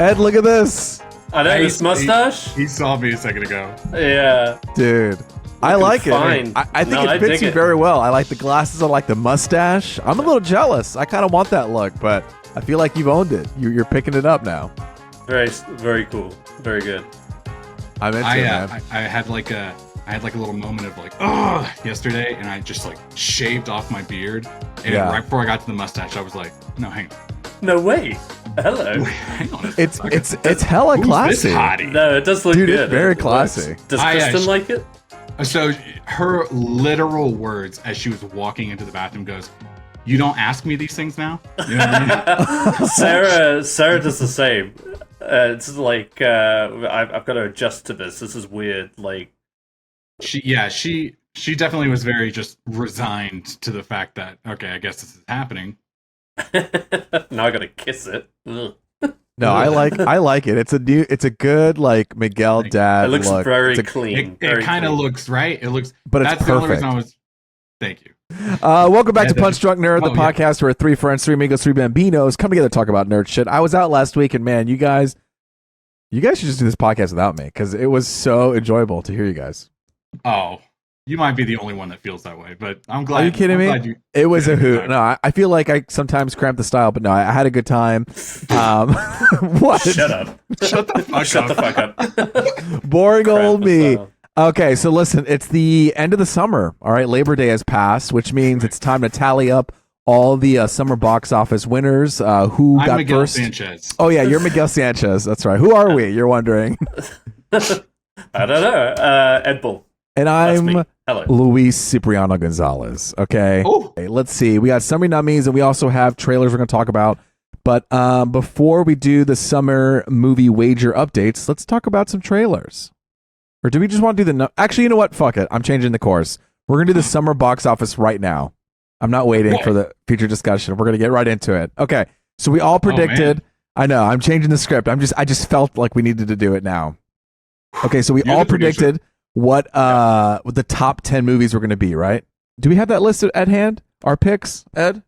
Ed, look at this. I know his mustache. He saw me a second ago. Yeah. Dude. I like fine. it. I think it fits you very well. I like the glasses. I like the mustache. I'm a little jealous. I kind of want that look, but I feel like you've owned it. You're picking it up now. Very, very cool. Very good. I'm into it, man. I had like a little moment of like, yesterday, and I just like shaved off my beard, and right before I got to the mustache, I was like, no, hang on. No way. Hello. Wait, hang on. It's hella classy. This hottie? No, it does look good. Dude, it's very classy. Does Kristen like it? So her literal words as she was walking into the bathroom goes, "You don't ask me these things now." You know what I mean? Sarah does the same. It's like I've got to adjust to this. This is weird. Like she definitely was very just resigned to the fact that okay, I guess this is happening. Now I gotta kiss it. Ugh. No, I like it. It's a good like Miguel dad. It looks look. very clean. It kind of looks right. It looks, but that's it's the only perfect. reason I was. Thank you. Welcome back to Punch Drunk Nerd, the podcast where three friends, three amigos, three bambinos come together to talk about nerd shit. I was out last week, and man, you guys should just do this podcast without me because it was so enjoyable to hear you guys. Oh, you might be the only one that feels that way, but I'm glad. Are you kidding me? It was a hoot. No, I feel like I sometimes cramp the style, but no, I had a good time. What? Shut up. Shut the fuck up. Boring old me. Okay, so listen, it's the end of the summer. All right, Labor Day has passed, which means it's time to tally up all the summer box office winners. Who I'm got Miguel first? Sanchez. Oh yeah, you're Miguel Sanchez. That's right. Who are we? You're wondering. I don't know. Ed Bull. And I'm Hello. Luis Cipriano Gonzalez. Okay. Okay, let's see. We got summer nummies, and we also have trailers we're going to talk about. But before we do the summer movie wager updates, let's talk about some trailers. Or do we just want to do actually, you know what? Fuck it. I'm changing the course. We're going to do the summer box office right now. I'm not waiting for the future discussion. We're going to get right into it. Okay. So we all predicted. I know. I'm changing the script. I just felt like we needed to do it now. Okay. So we all predicted what the top 10 movies were going to be, right? Do we have that list at hand? Our picks, Ed?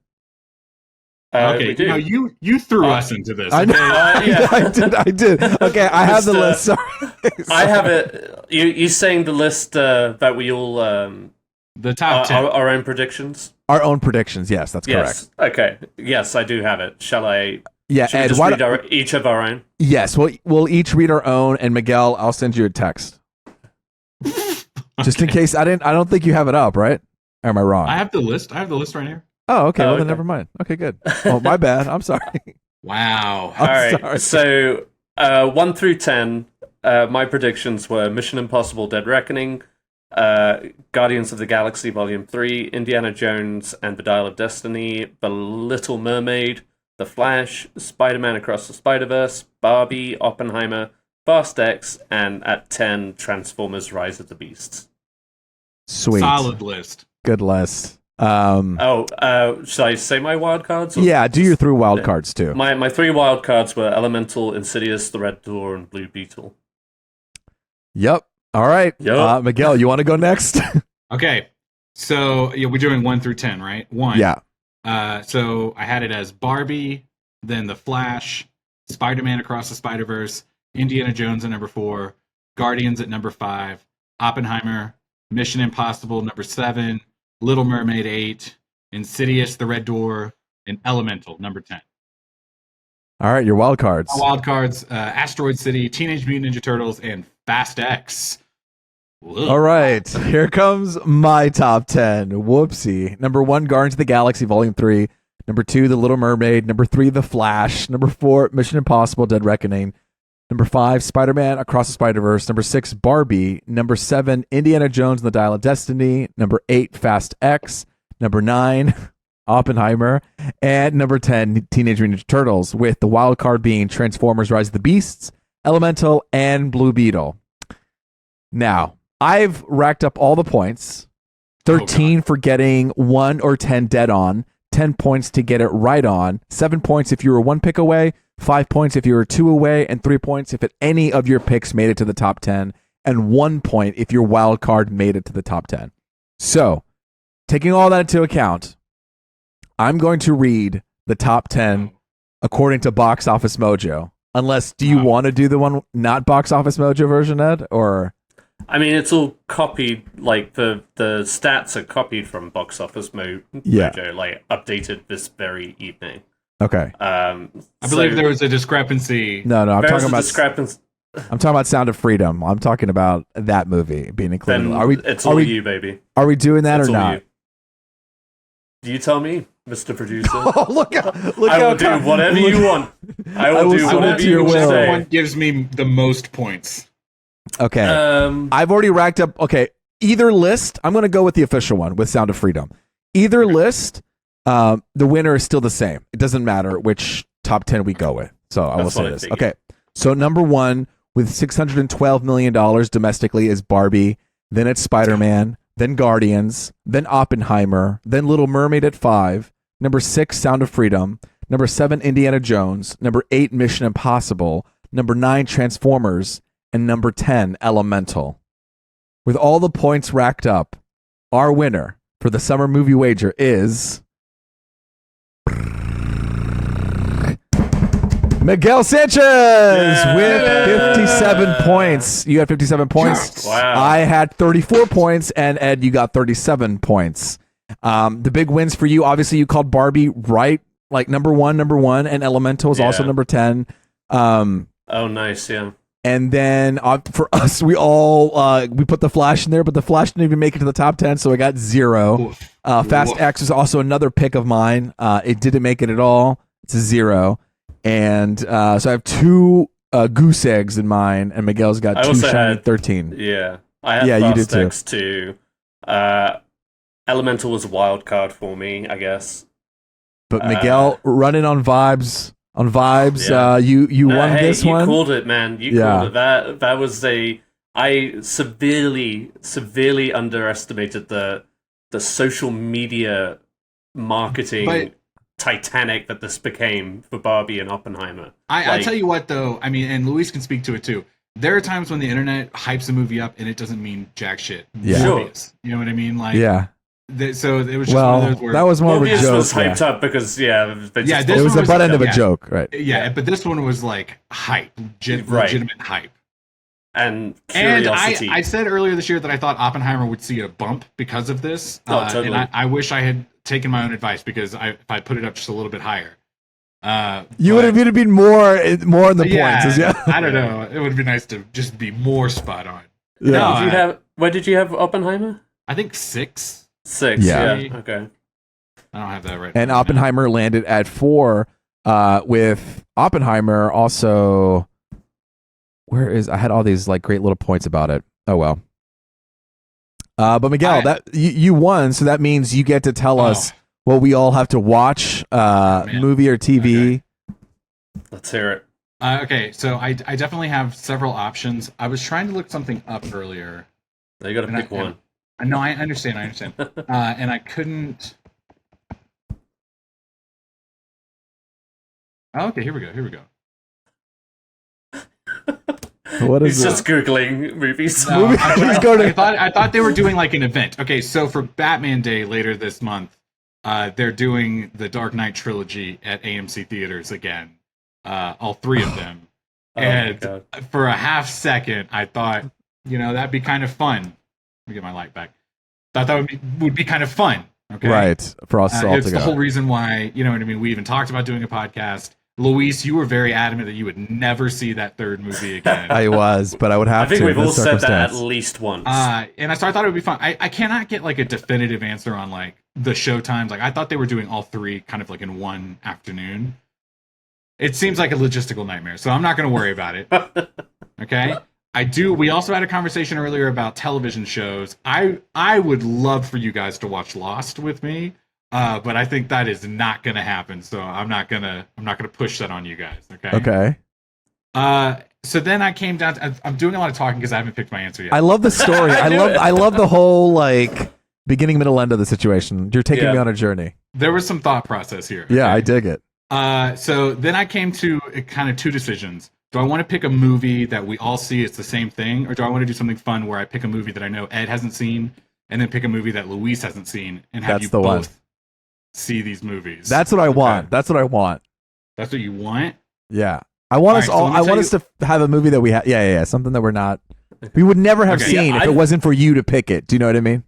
Okay, you threw us into this. I know. Yeah. I did. Okay, I have the list. Sorry. I have it. You saying the list that we all the top 10 Uh, our own predictions? Our own predictions. Yes, that's correct. Okay. Yes, I do have it. Shall I? Yeah, Ed. Just read each of our own. Yes, we'll each read our own, and Miguel, I'll send you a text. Just in case I don't think you have it up, right? Or am I wrong? I have the list right here. Oh, okay. Well, then never mind. Okay, good. Oh, my bad. I'm sorry. Wow. All right. So 1 through 10, my predictions were Mission Impossible: Dead Reckoning, Guardians of the Galaxy Volume 3, Indiana Jones and the Dial of Destiny, The Little Mermaid, The Flash, Spider-Man Across the Spider-Verse, Barbie, Oppenheimer, Fast X, and at 10, Transformers: Rise of the Beasts. Sweet. Solid list. Good list. Should I say my wild cards? Yeah, do your 3 wild cards too. My 3 wild cards were Elemental, Insidious, The Red Door, and Blue Beetle. Yep. All right. Yep. Miguel, you want to go next? Okay. So we're doing 1 through 10, right? 1. Yeah. So I had it as Barbie, then The Flash, Spider-Man Across the Spider-Verse, Indiana Jones at number 4, Guardians at number 5, Oppenheimer, Mission Impossible number 7, Little Mermaid 8, Insidious, The Red Door, and Elemental number 10. All right, your wild cards. Wild cards: Asteroid City, Teenage Mutant Ninja Turtles, and Fast X. Whoa. All right, here comes my top 10. Whoopsie. Number 1, Guardians of the Galaxy Volume 3. Number 2, The Little Mermaid. Number 3, The Flash. Number 4, Mission Impossible: Dead Reckoning. Number 5, Spider-Man Across the Spider-Verse. Number 6, Barbie. Number 7, Indiana Jones and the Dial of Destiny. Number 8, Fast X. Number 9, Oppenheimer. And number 10, Teenage Mutant Ninja Turtles, with the wild card being Transformers: Rise of the Beasts, Elemental, and Blue Beetle. Now, I've racked up all the points. 13 for getting 1 or 10 dead on. 10 points to get it right on. 7 points if you were 1 pick away. 5 points if you were 2 away, and 3 points if any of your picks made it to the top 10, and 1 point if your wild card made it to the top 10. So, taking all that into account, I'm going to read the top 10 according to Box Office Mojo. Unless, do you want to do the one not Box Office Mojo version, Ed? Or I mean, it's all copied. Like the stats are copied from Box Office Mojo, like updated this very evening. okay, I believe there was a discrepancy. no, I'm There's talking a about discrepancy. I'm talking about Sound of Freedom. I'm talking about that movie being included. Then it's all you, baby. Are we doing that It's or all not? You tell me, Mr. Producer. Oh, look I will do whatever you want. I will do whatever you Whichever say. one gives me the most points. Okay, I've already racked up. Okay, either list. I'm going to go with the official one with Sound of Freedom. Either list, the winner is still the same. It doesn't matter which top 10 we go with. So I will say this. Okay, so number one with $612 million domestically is Barbie. Then it's Spider-Man. Then Guardians. Then Oppenheimer. Then Little Mermaid at 5. Number 6, Sound of Freedom. Number 7, Indiana Jones. Number 8, Mission Impossible. Number 9, Transformers. And number 10, Elemental. With all the points racked up, our winner for the summer movie wager is Miguel Sanchez with 57 points. You had 57 points. Wow. I had 34 points, and Ed, you got 37 points. The big wins for you, obviously, you called Barbie right, like number one, and Elemental is also number 10. Oh, nice, yeah. And then for us, we all we put the Flash in there, but the Flash didn't even make it to the top 10, so I got 0. Fast X was also another pick of mine. It didn't make it at all. It's a 0. And so I have 2 goose eggs in mine, and Miguel's got 2 shiny 13. Yeah, I had you did Fast X too. Elemental was a wild card for me, I guess. But Miguel running on vibes. You won this one. You called it, man. You called it. That was I severely underestimated the social media marketing Titanic that this became for Barbie and Oppenheimer. I tell you what, though, I mean, and Luis can speak to it too. There are times when the internet hypes a movie up and it doesn't mean jack shit. Yeah. Sure. You know what I mean? Like, yeah. So it was just one of those where that was more of a Morbius joke. was hyped up because it was the butt end of a joke, right? Yeah, but this one was like hype, legitimate hype. And curiosity. And I said earlier this year that I thought Oppenheimer would see a bump because of this. Totally. And I wish I had taken my own advice because if I put it up just a little bit higher, you would have been more in the points. Yeah. I don't know. It would be nice to just be more spot on. Yeah. No, where did you have Oppenheimer? I think 6. 6. Yeah. Okay. I don't have that right. And Oppenheimer landed at 4. With Oppenheimer also. I had all these like great little points about it. Oh well. But Miguel, you won, so that means you get to tell us what we all have to watch, movie or TV. Okay. Let's hear it. Okay, so I definitely have several options. I was trying to look something up earlier. Now you got to pick one. No, I understand. And I couldn't. Oh, okay, here we go. What is He's just Googling movies. No, I thought they were doing like an event. Okay, so for Batman Day later this month, they're doing the Dark Knight trilogy at AMC theaters again. All 3 of them. And for a half second, I thought, that'd be kind of fun. Let me get my light back. Thought that would be kind of fun. Okay, right, for us all it's together. the whole reason why, you know what I mean. We even talked about doing a podcast. Luis, you were very adamant that you would never see that 3rd movie again. I was, but I would have to. I think we've all said that circumstance. at least once. So I thought it would be fun. I cannot get like a definitive answer on like the show times. Like I thought they were doing all 3 kind of like in one afternoon. It seems like a logistical nightmare, so I'm not going to worry about it. Okay. We also had a conversation earlier about television shows. I would love for you guys to watch Lost with me. But I think that is not going to happen. So I'm not gonna push that on you guys. Okay. Okay. So then I came down to, I'm doing a lot of talking because I haven't picked my answer yet. I love the story. I love the whole like beginning, middle, end of the situation. You're taking me on a journey. There was some thought process here. Yeah, I dig it. So then I came to kind of 2 decisions. Do I want to pick a movie that we all see it's the same thing, or do I want to do something fun where I pick a movie that I know Ed hasn't seen, and then pick a movie that Luis hasn't seen, and have you both see these movies? That's what I want. That's what I want. That's what you want? Yeah. I want us so all. let me I tell want you- us to have a movie that we have. Yeah. Something that we would never have Okay. seen Yeah, if it wasn't for you to pick it. Do you know what I mean?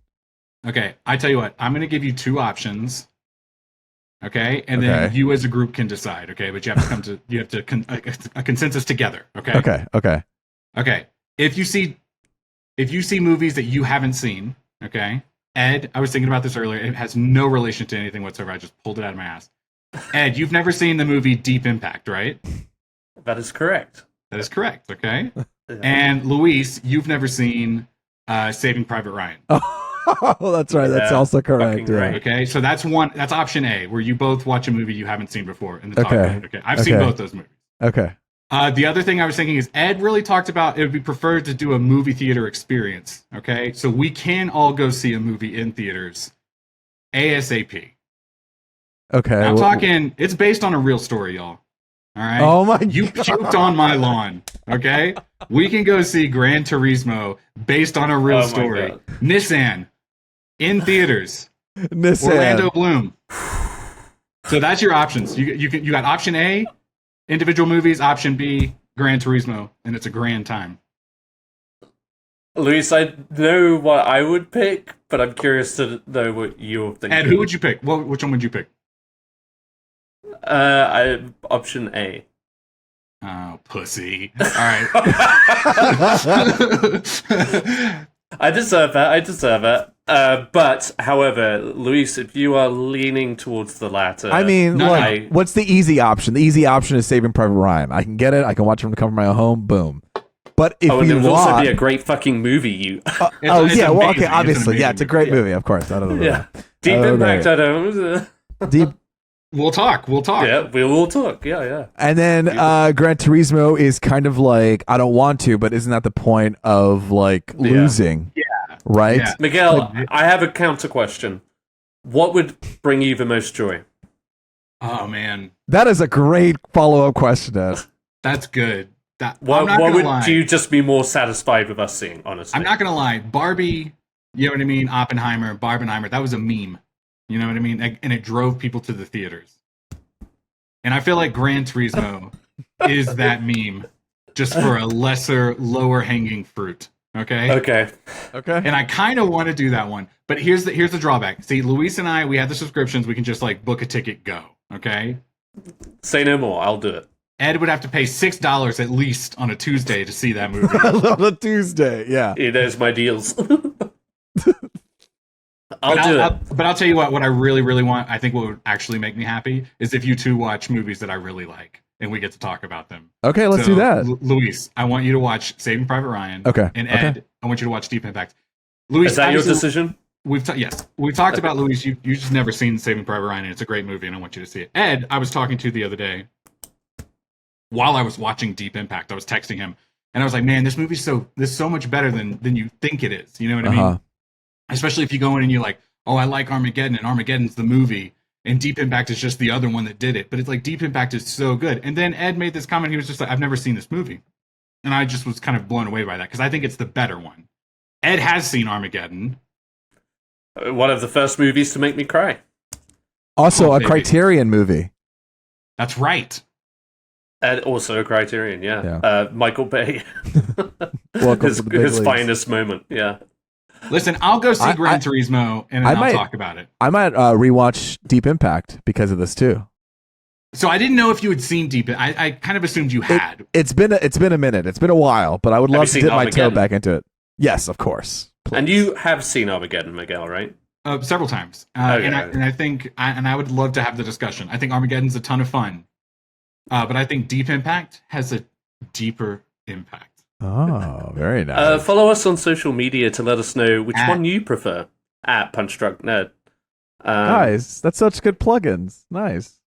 Okay, I tell you what. I'm going to give you 2 options. Okay, and then Okay. you as a group can decide. Okay, but you have to come to a consensus together. Okay. Okay. Okay. If you see movies that you haven't seen, okay. Ed, I was thinking about this earlier. It has no relation to anything whatsoever. I just pulled it out of my ass. Ed, you've never seen the movie Deep Impact, right? That is correct. That is correct. Okay. Yeah. And Luis, you've never seen Saving Private Ryan. Oh, that's right. That's Yeah, also correct. fucking Yeah. right. Okay, so that's option A, where you both watch a movie you haven't seen before in the talk. Okay. Okay, I've seen Okay. both those movies. Okay. The other thing I was thinking is Ed really talked about it would be preferred to do a movie theater experience. Okay, so we can all go see a movie in theaters ASAP. Okay. I'm talking. It's based on a real story, y'all. All right. Oh my You God. puked on my lawn. Okay. We can go see Gran Turismo based on a real Oh my story. God. Nissan in theaters. Nissan. Orlando Bloom. So that's your options. You got option A, individual movies. Option B, Gran Turismo, and it's a grand time. Luis, I know what I would pick, but I'm curious to know what you're thinking. Ed, who would you pick? Which one would you pick? Option A. Oh, pussy. All right. I deserve that. But, however, Luis, if you are leaning towards the latter, I mean, No, look, what's the easy option? The easy option is Saving Private Ryan. I can get it. I can watch it from the comfort of my own home. Boom. But if and it you would also want, be a great fucking movie. You, well, It's okay, amazing. obviously, yeah, it's a amazing great movie. movie. Of course, I don't know. yeah, Deep Oh, Impact. right. I don't. Deep, We'll talk. Yeah, we will talk. Yeah. and then Gran Turismo is kind of like I don't want to, but isn't that the point of like losing? Yeah. Right. Yeah. Miguel, I have a counter question. What would bring you the most joy? Oh man, That is a great follow up question, Ed. that's good. I'm What not gonna would lie. you just be more satisfied with us seeing? Honestly, I'm not gonna lie. Barbie, you know what I mean? Oppenheimer, Barbenheimer. That was a meme. You know what I mean? And it drove people to the theaters. And I feel like Gran Turismo is that meme, just for a lesser, lower hanging fruit. Okay. Okay. And I kind of want to do that one, but here's the drawback. See, Luis and I, we have the subscriptions. We can just like book a ticket, go. Okay. Say no more. I'll do it. Ed would have to pay $6 at least on a Tuesday to see that movie. On a Tuesday, yeah. There's my deals. I'll do it. But I'll tell you what I really, really want, I think what would actually make me happy is if you two watch movies that I really like and we get to talk about them. Okay, let's So, do that. Luis, I want you to watch Saving Private Ryan. Okay, And okay. Ed, I want you to watch Deep Impact. Luis, Is that your obviously, decision? Yes. We've talked about Luis. You just never seen Saving Private Ryan, and it's a great movie, and I want you to see it. Ed, I was talking to the other day while I was watching Deep Impact. I was texting him, and I was like, "Man, this movie's so much better than you think it is." You know what I mean? Especially if you go in and you're like, "Oh, I like Armageddon, and Armageddon's the movie, and Deep Impact is just the other one that did it." But it's like Deep Impact is so good. And then Ed made this comment. He was just like, "I've never seen this movie," and I just was kind of blown away by that because I think it's the better one. Ed has seen Armageddon. One of the first movies to make me cry. Also, a baby. Criterion movie. That's right. And also a Criterion, yeah. Yeah. Michael Bay. Welcome his to the big his leagues. finest moment, yeah. Listen, I'll go see I- Gran Turismo and I then I'll might- talk about it. I might rewatch Deep Impact because of this too. So I didn't know if you had seen Deep. I kind of assumed you had. It's been a minute. It's been a while, but I would Have love you to seen dip my toe Armageddon? back into it. Yes, of course. Please. And you have seen Armageddon, Miguel, right? Several times, Okay. and I think, and I would love to have the discussion. I think Armageddon's a ton of fun, but I think Deep Impact has a deeper impact. Oh, very nice. Follow us on social media to let us know which At- one you prefer. At Punch Drunk Nerd. Nice. That's such good plugins. Nice.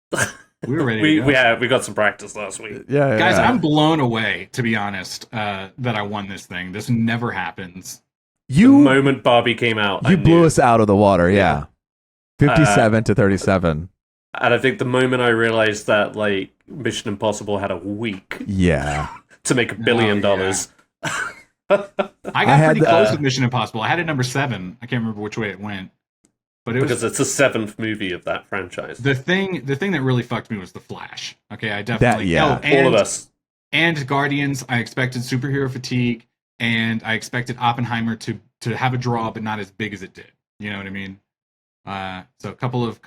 We were ready to go. We got some practice last week. Yeah, Guys, yeah. I'm blown away, to be honest, that I won this thing. This never happens. The you moment Barbie came out, I you blew knew. us out of the water. Yeah. 57 to 37. And I think the moment I realized that like Mission Impossible had a week Yeah. to make $1 billion. I got had pretty the- close with Mission Impossible. I had it number 7. I can't remember which way it went, but it was Because it's the 7th movie of that franchise. the thing that really fucked me was the Flash. Okay, I definitely yeah. Oh, and All of us. and Guardians, I expected superhero fatigue, and I expected Oppenheimer to have a draw, but not as big as it did. You know what I mean? So a couple of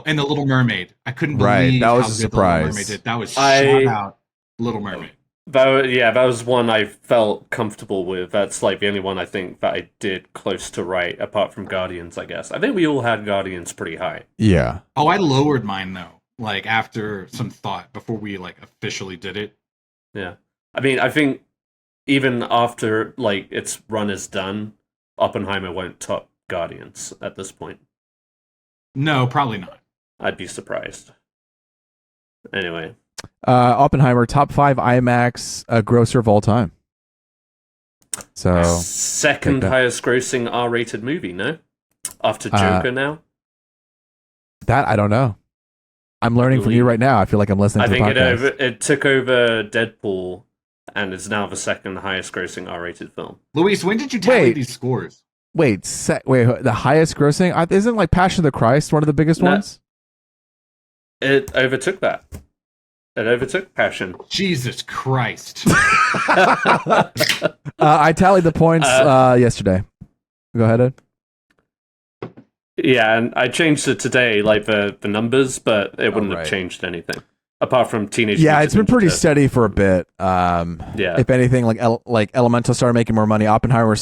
and the Little Mermaid. I couldn't believe that was how a good surprise. The Little Mermaid did. That was shout out Little Mermaid. That was one I felt comfortable with. That's like the only one I think that I did close to right, apart from Guardians, I guess. I think we all had Guardians pretty high. Yeah. Oh, I lowered mine though. Like after some thought before we like officially did it. Yeah. I mean, I think even after like its run is done, Oppenheimer won't top Guardians at this point. No, probably not. I'd be surprised. Anyway. Oppenheimer, top 5 IMAX grosser of all time. So second highest grossing R-rated movie, no? After Joker now? That I don't know. I'm learning from you right now. I feel like I'm listening to the podcast. I think it took over Deadpool and is now the second highest grossing R-rated film. Luis, when did you tally these scores? Wait, the highest grossing? Isn't like Passion of the Christ one of the biggest ones? It overtook that. It overtook Passion. Jesus Christ. I tallied the points yesterday. Go ahead, Ed. Yeah, and I changed it today, like the numbers, but it wouldn't have changed anything. Apart from Teenage Mutant it's been pretty steady for a bit. If anything, like Elemental started making more money. Oppenheimer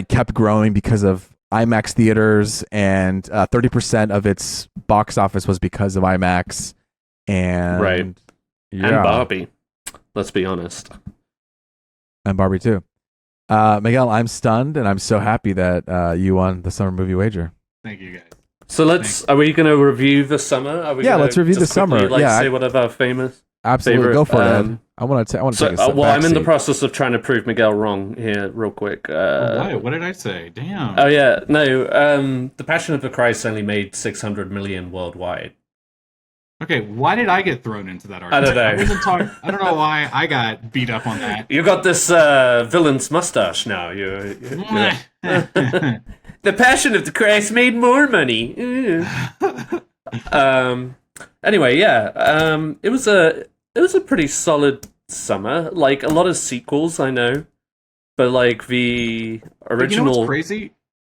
kept growing because of IMAX theaters, and 30% of its box office was because of IMAX. And and Barbie. Let's be honest. And Barbie too. Miguel, I'm stunned, and I'm so happy that you won the summer movie wager. Thank you, guys. So are we going to review the summer? Let's review the summer. Say what of our famous. Absolutely, favorite, go for it. Ed. I want to take a step back. I'm in the process of trying to prove Miguel wrong here, real quick. What did I say? Damn. Oh yeah, no. The Passion of the Christ only made 600 million worldwide. Okay, why did I get thrown into that argument? I don't know. I don't know why I got beat up on that. You got this villain's mustache now. The Passion of the Christ made more money. Anyway, it was a pretty solid summer. Like a lot of sequels, I know, but like the original. You know what's crazy?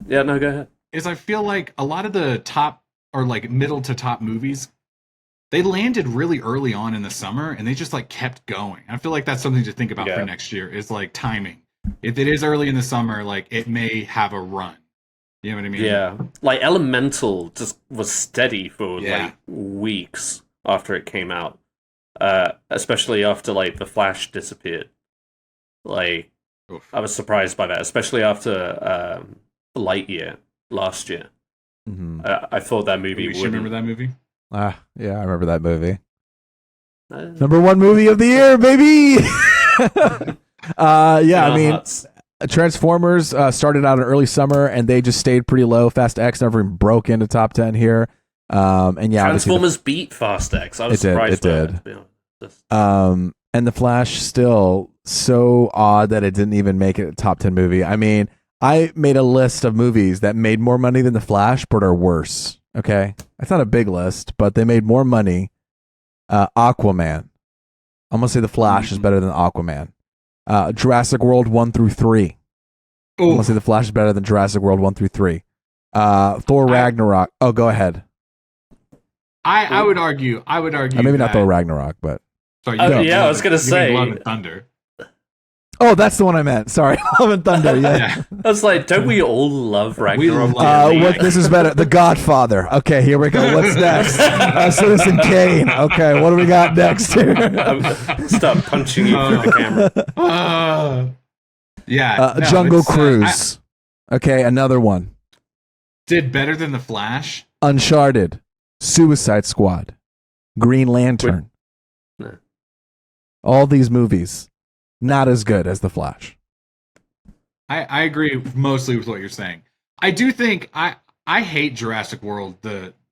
Yeah, no, go ahead. Is I feel like a lot of the top or like middle to top movies, they landed really early on in the summer and they just like kept going. I feel like that's something to think about for next year. Is like timing. If it is early in the summer, like it may have a run. You know what I mean? Yeah. Like Elemental just was steady for like weeks after it came out. Especially after like The Flash disappeared. Like I was surprised by that, especially after Lightyear last year. Mm-hmm. I thought that movie would. Remember that movie? Yeah, I remember that movie. Number 1 movie of the year, baby. I mean, Transformers started out in early summer and they just stayed pretty low. Fast X never even broke into top 10 here. Transformers beat Fast X. I was surprised. It did. And The Flash still so odd that it didn't even make it a top 10 movie. I mean, I made a list of movies that made more money than The Flash but are worse. Okay, that's not a big list, but they made more money. Aquaman. I'm gonna say The Flash is better than Aquaman. Jurassic World 1 through 3. I'm gonna say The Flash is better than Jurassic World 1 through 3. Thor Ragnarok. Oh, go ahead. I would argue. Maybe not Thor Ragnarok, but. Sorry, I was gonna say Love and Thunder. Oh, that's the one I meant. Sorry, Love and Thunder. Yeah. I was like, don't we all love Ragnarok? This is better. The Godfather. Okay, here we go. What's next? Citizen Kane. Okay, what do we got next here? Stop punching you through the camera. Jungle Cruise. Okay, another one. Did better than The Flash. Uncharted, Suicide Squad, Green Lantern. No. All these movies. Not as good as The Flash. I agree mostly with what you're saying. I do think I hate Jurassic World,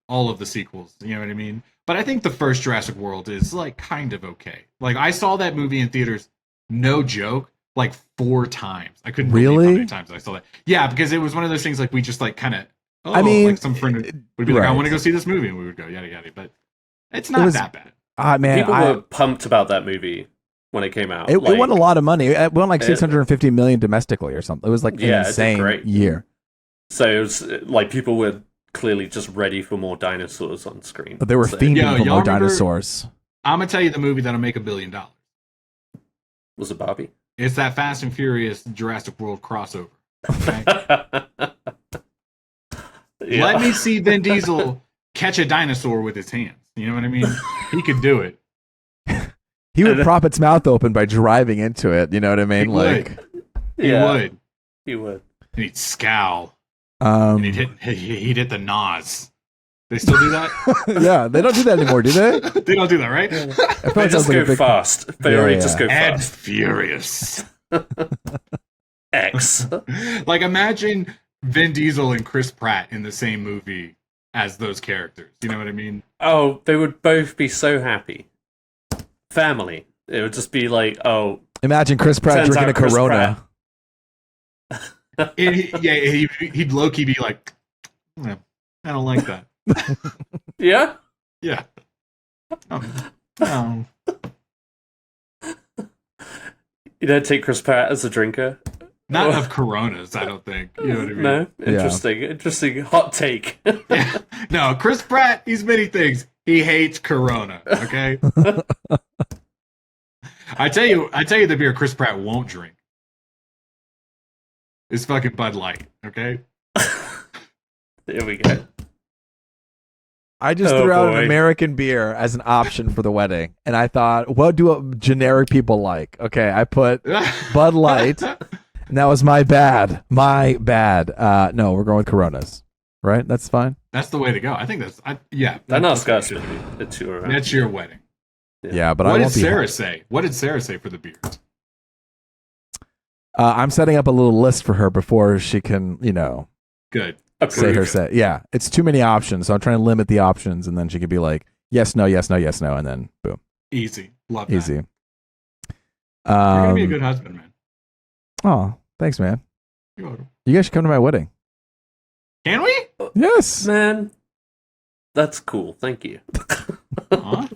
all of the sequels, you know what I mean? But I think the first Jurassic World is like kind of okay. Like I saw that movie in theaters, no joke, like 4 times. I couldn't believe how many times I saw that. Yeah, because it was one of those things like we just like kind of like some friend would be like, I want to go see this movie, and we would go yada yada. But it's not that bad. People were pumped about that movie. when it came out. It won a lot of money. It won like 650 million domestically or something. It was like an insane year. So it was like people were clearly just ready for more dinosaurs on screen. But they were fiending for more dinosaurs. I'm gonna tell you the movie that'll make $1 billion. Was it Barbie? It's that Fast and Furious Jurassic World crossover. Okay? Yeah. Let me see Vin Diesel catch a dinosaur with his hands. You know what I mean? He could do it. He would prop its mouth open by driving into it. You know what I mean? He would. He would. And he'd scowl. And he'd hit the nose. They still do that? Yeah, they don't do that anymore, do they? They don't do that, right? I They like just go fast. They already just go And fast. furious. X. Like, imagine Vin Diesel and Chris Pratt in the same movie as those characters. You know what I mean? Oh, they would both be so happy. Family. It would just be like, oh. Imagine Chris Pratt Turns drinking a out Chris Corona. He'd low-key be like, I don't like that. Yeah? Yeah. Oh. You don't take Chris Pratt as a drinker? Not of Coronas, I don't think. You know what I mean? No? Interesting hot take. No, Chris Pratt, he's many things. He hates Corona, okay? I tell you the beer Chris Pratt won't drink. It's fucking Bud Light, okay? There we go. I just threw out an American beer as an option for the wedding, and I thought, what do generic people like? Okay, I put Bud Light, and that was my bad. My bad. No, we're going with Coronas, right? That's fine. That's the way to go. I think that's That's your wedding. Yeah, but what I did won't be Sarah say? What did Sarah say for the beers? I'm setting up a little list for her before she can, Good. say her say. Yeah, it's too many options, so I'm trying to limit the options, and then she could be like, yes, no, yes, no, yes, no, and then boom. Easy. Love that. Easy. You're gonna be a good husband, man. Oh, thanks, man. You're welcome. You guys should come to my wedding. Can we? Yes. Man, that's cool. Thank you. And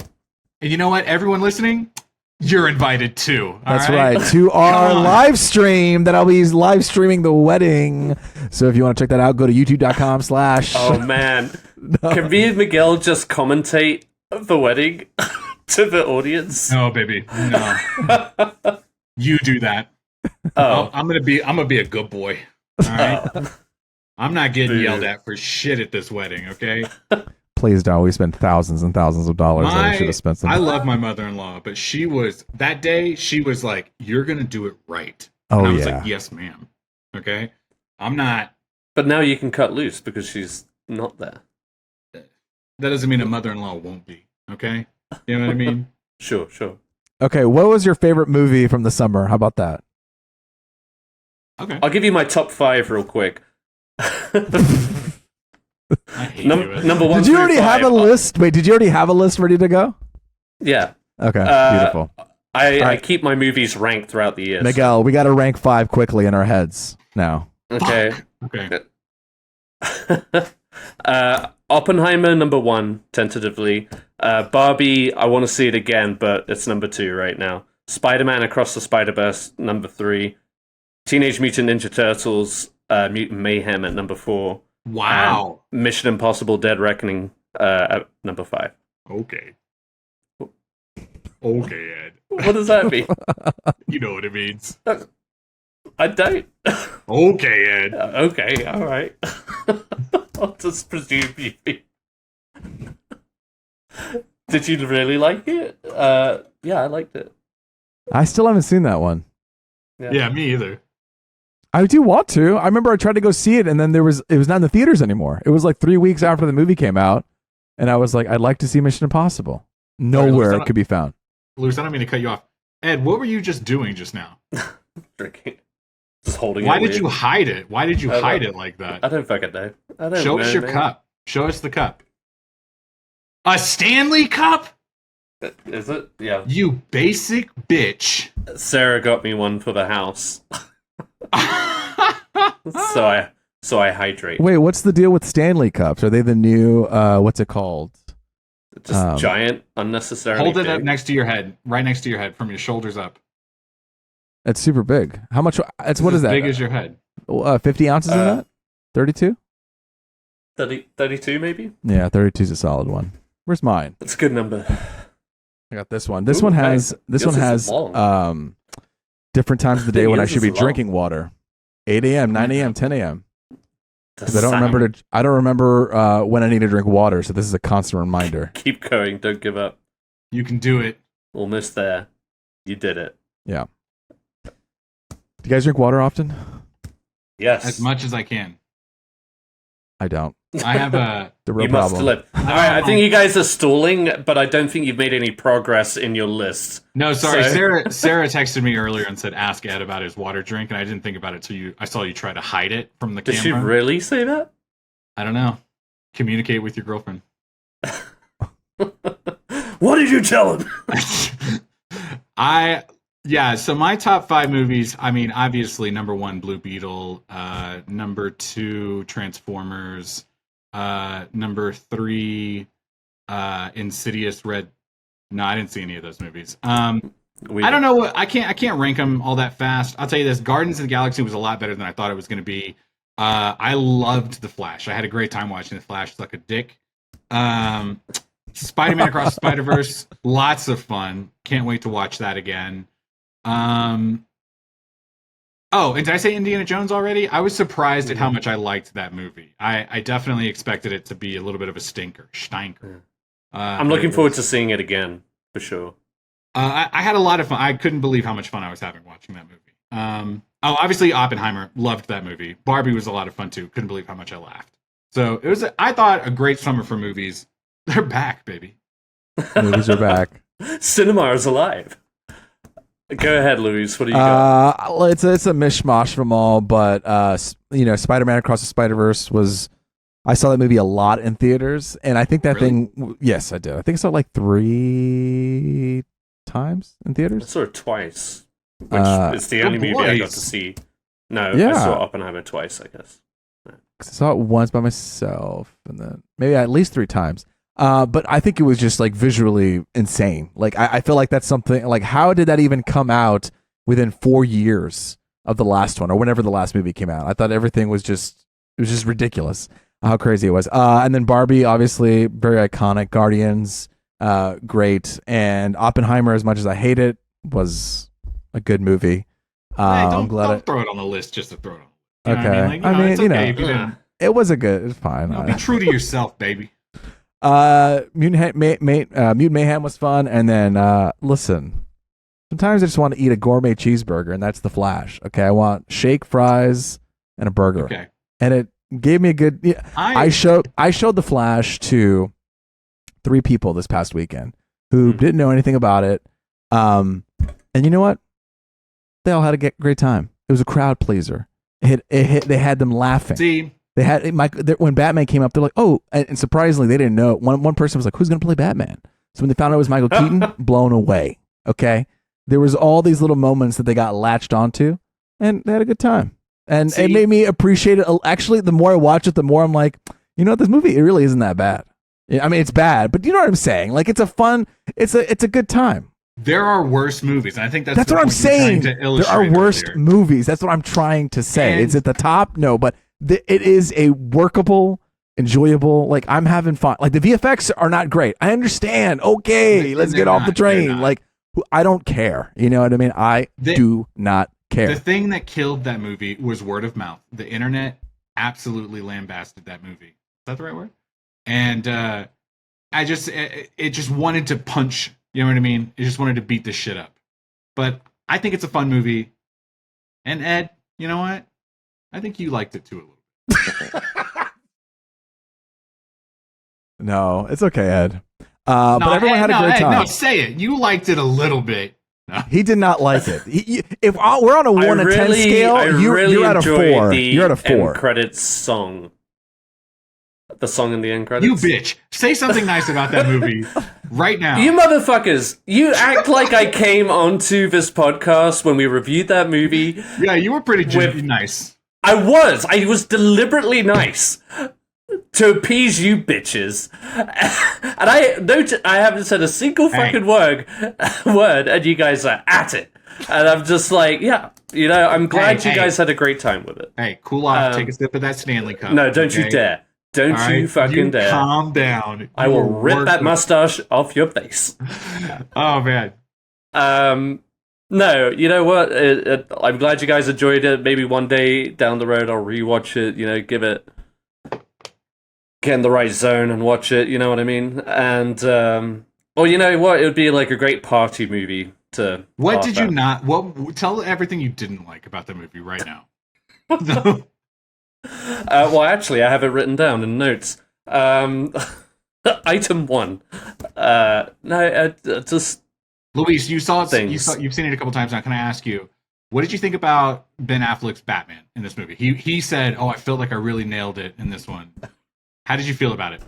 you know what? Everyone listening, you're invited too. That's right. To our live stream that I'll be live streaming the wedding. So if you want to check that out, go to youtube.com/ Oh, man. Can me and Miguel just commentate the wedding to the audience? No, baby. No. You do that. Oh. I'm gonna be a good boy. All right. I'm not getting yelled at for shit at this wedding, okay? Please don't. We spent thousands and thousands of dollars that we should have spent. I love my mother-in-law, but she was like, "You're gonna do it right." Oh, and I was yeah. like, "Yes, ma'am." Okay, I'm not. But now you can cut loose because she's not there. That doesn't mean a mother-in-law won't be. Okay, you know what I mean? Sure. Okay, what was your favorite movie from the summer? How about that? Okay, I'll give you my top 5 real quick. I hate Number 1. Did you already have a list? Wait, did you already have a list ready to go? Yeah. Okay, beautiful. I keep my movies ranked throughout the years. Miguel, we got to rank 5 quickly in our heads now. Okay. Okay. Oppenheimer, number 1, tentatively. Barbie, I want to see it again, but it's number 2 right now. Spider-Man Across the Spider-Verse, number 3. Teenage Mutant Ninja Turtles, Mutant Mayhem at number 4. Wow. And Mission Impossible Dead Reckoning at number 5. Okay. Okay, Ed. What does that mean? You know what it means. I don't. Okay, Ed. Okay, all right. I'll just presume you. Did you really like it? Yeah, I liked it. I still haven't seen that one. Yeah, me either. I do want to. I remember I tried to go see it, and then it was not in the theaters anymore. It was like 3 weeks after the movie came out, and I was like, I'd like to see Mission Impossible. Nowhere it could be found. Luce, I don't mean to cut you off. Ed, what were you just doing just now? Drinking. Just holding Why it. did you hide it? Why did you hide it like that? I don't fucking know. Show us your cup. Show us the cup. A Stanley Cup? Is it? Yeah. You basic bitch. Sarah got me one for the house. So I hydrate. Wait, what's the deal with Stanley Cups? Are they the new, what's it called? Just giant, unnecessarily Hold it big. up next to your head, right next to your head, from your shoulders up. It's super big. How much? It's what is that? Big as your head. 50 ounces in that? 32? 32 maybe? Yeah, 32 is a solid one. Where's mine? That's a good number. I got this one. This one has long. different times of the day when I Yours should be is long. drinking water. 8 a.m., 9 a.m., 10 a.m. That's I don't remember when I need to drink water, so this is a constant reminder. Keep going. Don't give up. You can do it. Almost there. You did it. Yeah. Do you guys drink water often? Yes. As much as I can. I don't. I have a... The real You must problem. live. All right, I think you guys are stalling, but I don't think you've made any progress in your list. No, sorry. So- Sarah texted me earlier and said, ask Ed about his water drink, and I didn't think about it till I saw you try to hide it from the Did she camera. really say that? I don't know. Communicate with your girlfriend. What did you tell him? So my top 5 movies, I mean, obviously, number 1, Blue Beetle, number 2, Transformers, number 3, Insidious Red. No, I didn't see any of those movies. I don't know. I can't rank them all that fast. I'll tell you this: Guardians of the Galaxy was a lot better than I thought it was going to be. I loved The Flash. I had a great time watching The Flash suck a dick. Spider-Man Across the Spider-Verse, lots of fun. Can't wait to watch that again. And did I say Indiana Jones already? I was surprised at how much I liked that movie. I definitely expected it to be a little bit of a stinker. I'm looking forward to seeing it again, for sure. I had a lot of fun. I couldn't believe how much fun I was having watching that movie. Obviously Oppenheimer, loved that movie. Barbie was a lot of fun too. Couldn't believe how much I laughed. So it was, I thought, a great summer for movies. They're back, baby. Movies are back. Cinema is alive. Go ahead, Louise. What do you got? Well, it's a mishmash from all, but Spider-Man Across the Spider-Verse was. I saw that movie a lot in theaters, and I think that thing. Yes, I did. I think I saw it like 3 times in I theaters. saw it twice, which is the only movie I got to see. No, I saw Oppenheimer twice, I guess. I saw it once by myself, and then maybe at least 3 times. But I think it was just like visually insane. Like I feel like that's something like how did that even come out within 4 years of the last one or whenever the last movie came out? I thought everything was just ridiculous how crazy it was. And then Barbie, obviously very iconic. Guardians, great, and Oppenheimer, as much as I hate it, was a good movie. I'm glad don't throw it on the list just to throw it on. You Okay. know what I mean? It's okay if you didn't. It was it's fine. Be true to yourself, baby. Mutant Mayhem was fun, and then listen. Sometimes I just want to eat a gourmet cheeseburger, and that's The Flash. Okay, I want shake, fries, and a burger. Okay, and it gave me a good. Yeah, I showed The Flash to 3 people this past weekend who didn't know anything about it. And you know what? They all had a great time. It was a crowd pleaser. They had them laughing. See. They had when Batman came up, they're like, "Oh!" And surprisingly, they didn't know. One person was like, "Who's going to play Batman?" So when they found out it was Michael Keaton, blown away. Okay, there was all these little moments that they got latched onto, and they had a good time. And it made me appreciate it. Actually, the more I watch it, the more I'm like, you know what, this movie, it really isn't that bad. I mean, it's bad, but you know what I'm saying? Like, it's a good time. There are worse movies. And I think that's what I'm saying. There are worse earlier. movies. That's what I'm trying to say. It's at the top, no, but it is a workable, enjoyable. Like, I'm having fun. Like, the VFX are not great. I understand. Okay, let's get off the train. Like, I don't care. You know what I mean? I do not care. The thing that killed that movie was word of mouth. The internet absolutely lambasted that movie. Is that the right word? And it just wanted to punch. You know what I mean? It just wanted to beat this shit up. But I think it's a fun movie. And Ed, you know what? I think you liked it too a little bit. No, it's okay, Ed. But everyone had a great time. No, say it. You liked it a little bit. No. He did not like it. If we're on a 1 to 10 scale, you're at a 4. You're at a 4. End credits song. The song in the end credits. You bitch. Say something nice about that movie right now. You motherfuckers. You act like I came onto this podcast when we reviewed that movie. Yeah, you were pretty nice. I was deliberately nice. to appease you bitches. And I haven't said a single fucking word, and you guys are at it. And I'm just like, yeah, I'm glad you guys had a great time with it. Hey, cool off. Take a sip of that Stanley Cup. No, don't you dare. Don't you fucking dare. Calm down. I will rip that mustache off your face. Oh, man. No, you know what? I'm glad you guys enjoyed it. Maybe one day down the road I'll rewatch it, get in the right zone and watch it, you know what I mean? And, well, you know what? It would be like a great party movie to... What did you not... Tell everything you didn't like about the movie right now. Well, actually, I have it written down in notes. Item 1. Just... Luis, you've seen it a couple times now. Can I ask you, what did you think about Ben Affleck's Batman in this movie? He said, I felt like I really nailed it in this one. How did you feel about it?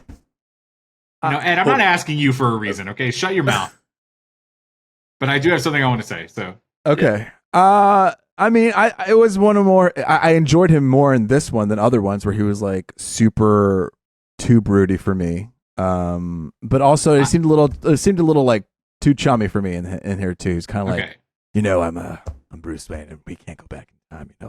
And I'm not asking you for a reason, okay? Shut your mouth. But I do have something I want to say, so. Okay. I mean, it was one of more... I enjoyed him more in this one than other ones where he was, like, super too broody for me. But also, it seemed a little, like, too chummy for me in here too. He's kind of like, I'm Bruce Wayne, and we can't go back in time. You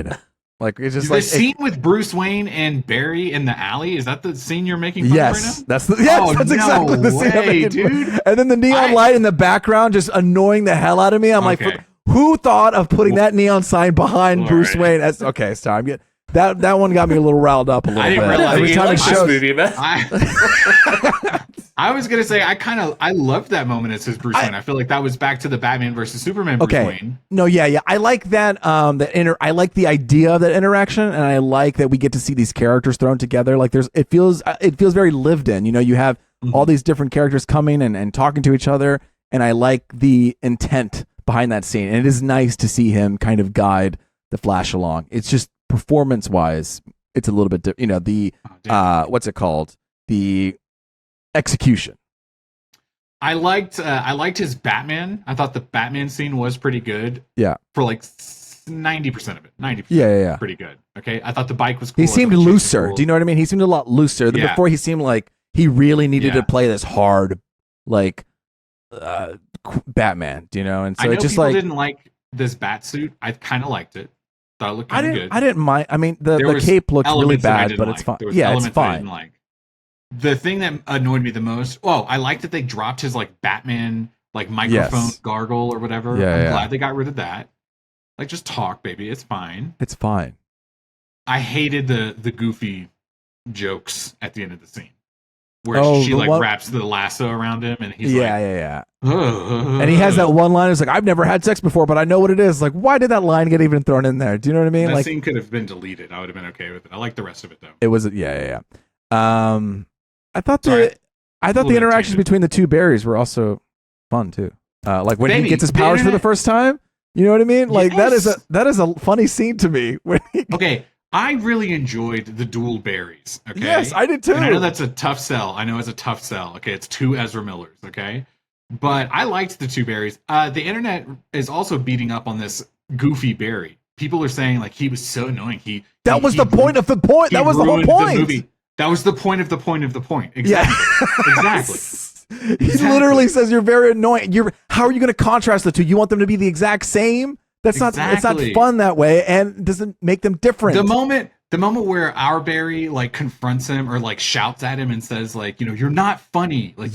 know that. Like it's just the scene with Bruce Wayne and Barry in the alley. Is that the scene you're making fun of right now? That's exactly the scene I'm making, dude. And then the neon light in the background just annoying the hell out of me. I'm like, who thought of putting that neon sign behind Bruce Wayne? Okay, sorry. That one got me a little riled up a little bit. Every time it shows, movie, man. I was gonna say I loved that moment as his Bruce Wayne. I feel like that was back to the Batman versus Superman Bruce Wayne. No, yeah. I like that. I like the idea of that interaction, and I like that we get to see these characters thrown together. Like it feels very lived in. You have all these different characters coming and talking to each other, and I like the intent behind that scene. And it is nice to see him kind of guide the Flash along. It's just performance wise, it's a little bit what's it called? The execution. I liked his Batman. I thought the Batman scene was pretty good. Yeah. For like 90% of it. 90%. Yeah. Pretty good. Okay. I thought the bike was cool. He seemed looser. Cool. Do you know what I mean? He seemed a lot looser. Yeah. Before he seemed like he really needed to play this hard, like Batman. Do you know? And so I know it just people didn't like this bat suit. I kind of liked it. Thought it looked kind of good. I didn't mind. I mean, the cape looked really bad, but it's fine. Yeah, it's fine. The thing that annoyed me the most, I like that they dropped his like Batman like microphone gargle or whatever. I'm glad they got rid of that. Like, just talk, baby. It's fine. It's fine. I hated the goofy jokes at the end of the scene where she like wraps the lasso around him and he's yeah. And he has that one line. It's like, I've never had sex before, but I know what it is. Like, why did that line get even thrown in there? Do you know what I mean? That like, scene could have been deleted. I would have been okay with it. I like the rest of it though. It was I thought the interactions between the two Barrys were also fun too. Like when he gets his powers for the first time. You know what I mean? Like that is a funny scene to me. Okay, I really enjoyed the dual Barrys. Okay, yes, I did too. And I know that's a tough sell. Okay, it's two Ezra Millers. Okay, but I liked the two Barrys. The internet is also beating up on this goofy Barry. People are saying like he was so annoying. That was the point of the point. That was the whole point. That was the point of the point of the point. Exactly. Yeah. Exactly. He literally says you're very annoying. How are you going to contrast the two? You want them to be the exact same? That's not. It's not fun that way, and doesn't make them different. The moment where our Barry like confronts him or like shouts at him and says like, you're not funny. Like,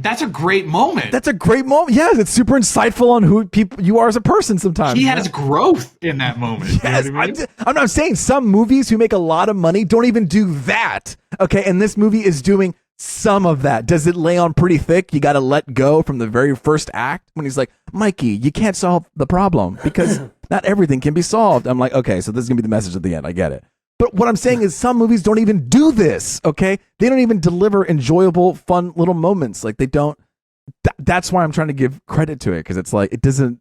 that's a great moment. Yes, it's super insightful on who you are as a person sometimes. He has growth in that moment. Yes, you know what I mean? I'm not saying some movies who make a lot of money don't even do that. Okay, and this movie is doing some of that. Does it lay on pretty thick? You got to let go from the very first act when he's like, Mikey, you can't solve the problem because not everything can be solved. I'm like, okay, so this is going to be the message at the end. I get it. But what I'm saying is some movies don't even do this, okay? They don't even deliver enjoyable, fun little moments. Like, they don't... that's why I'm trying to give credit to it, because it's like, it doesn't...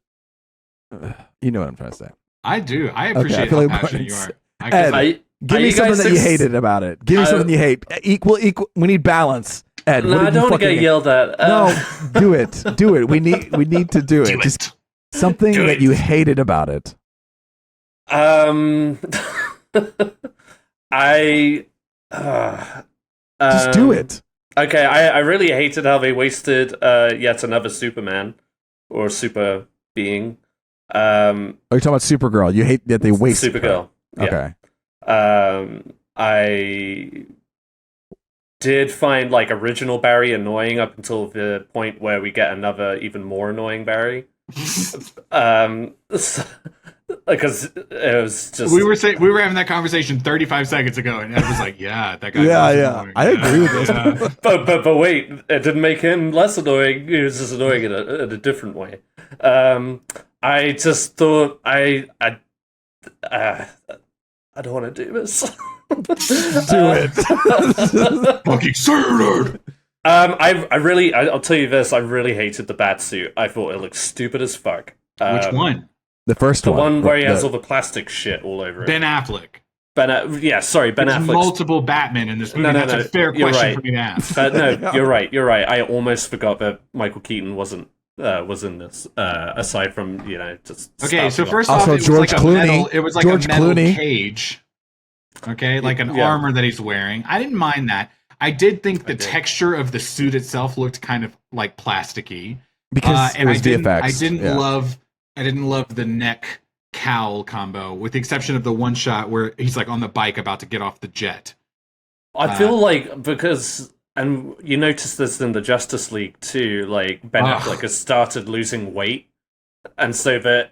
you know what I'm trying to say. I do. I appreciate how passionate you are. Ed, give me something that you hated about it. Give me something you hate. Equal. We need balance. Ed, no, I don't want to get yelled at. No, do it. Do it. We need to do it. Just something that you hated about it. I Just do it. Okay, I really hated how they wasted yet another Superman or super being. Are you talking about Supergirl? You hate that they wasted Supergirl. her. Yeah. Okay. I did find like original Barry annoying up until the point where we get another even more annoying Barry. Because it was just we were having that conversation 35 seconds ago, and Ed was like, "Yeah, that guy." Yeah, was yeah. annoying. I agree with this. Yeah. but wait, it didn't make him less annoying. He was just annoying in a different way. I just thought I don't want to do this. Do it. Fucking Sir. I'll tell you this. I really hated the bat suit. I thought it looked stupid as fuck. Which one? The first The one. one where he has all the plastic shit all over it. Ben Affleck. Ben There's Affleck. multiple Batman in this movie. No, That's a fair you're question right. for me to ask. No, you're right. I almost forgot that Michael Keaton was in this. Aside from just Okay, so starting first Also, off, it was George like Clooney. a metal. It was like George a metal Clooney. cage. Okay, like an Yeah. armor that he's wearing. I didn't mind that. I did think the did. texture of the suit itself looked kind of like plasticky. Because it and was VFX. I didn't yeah. love the neck cowl combo, with the exception of the one shot where he's like on the bike about to get off the jet. I feel like because, and you notice this in the Justice League too, like Ben Ugh. Affleck has started losing weight, and so the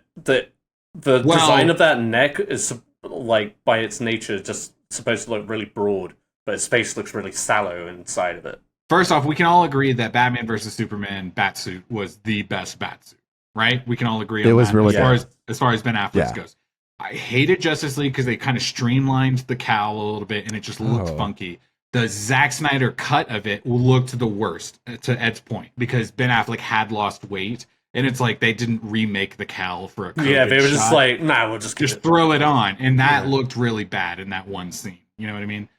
design of that neck is like by its nature just supposed to look really broad, but his face looks really sallow inside of it. First off, we can all agree that Batman versus Superman Batsuit was the best Batsuit, right? We can all agree on It was that really as far as Ben Affleck's Yeah. goes. I hated Justice League because they kind of streamlined the cowl a little bit and it just looked funky. The Zack Snyder cut of it looked the worst, to Ed's point, because Ben Affleck had lost weight, and it's like they didn't remake the cowl for a COVID Yeah, they were just shot. like, nah, we'll just Throw it on, and that Yeah. looked really bad in that one scene. You know what I mean?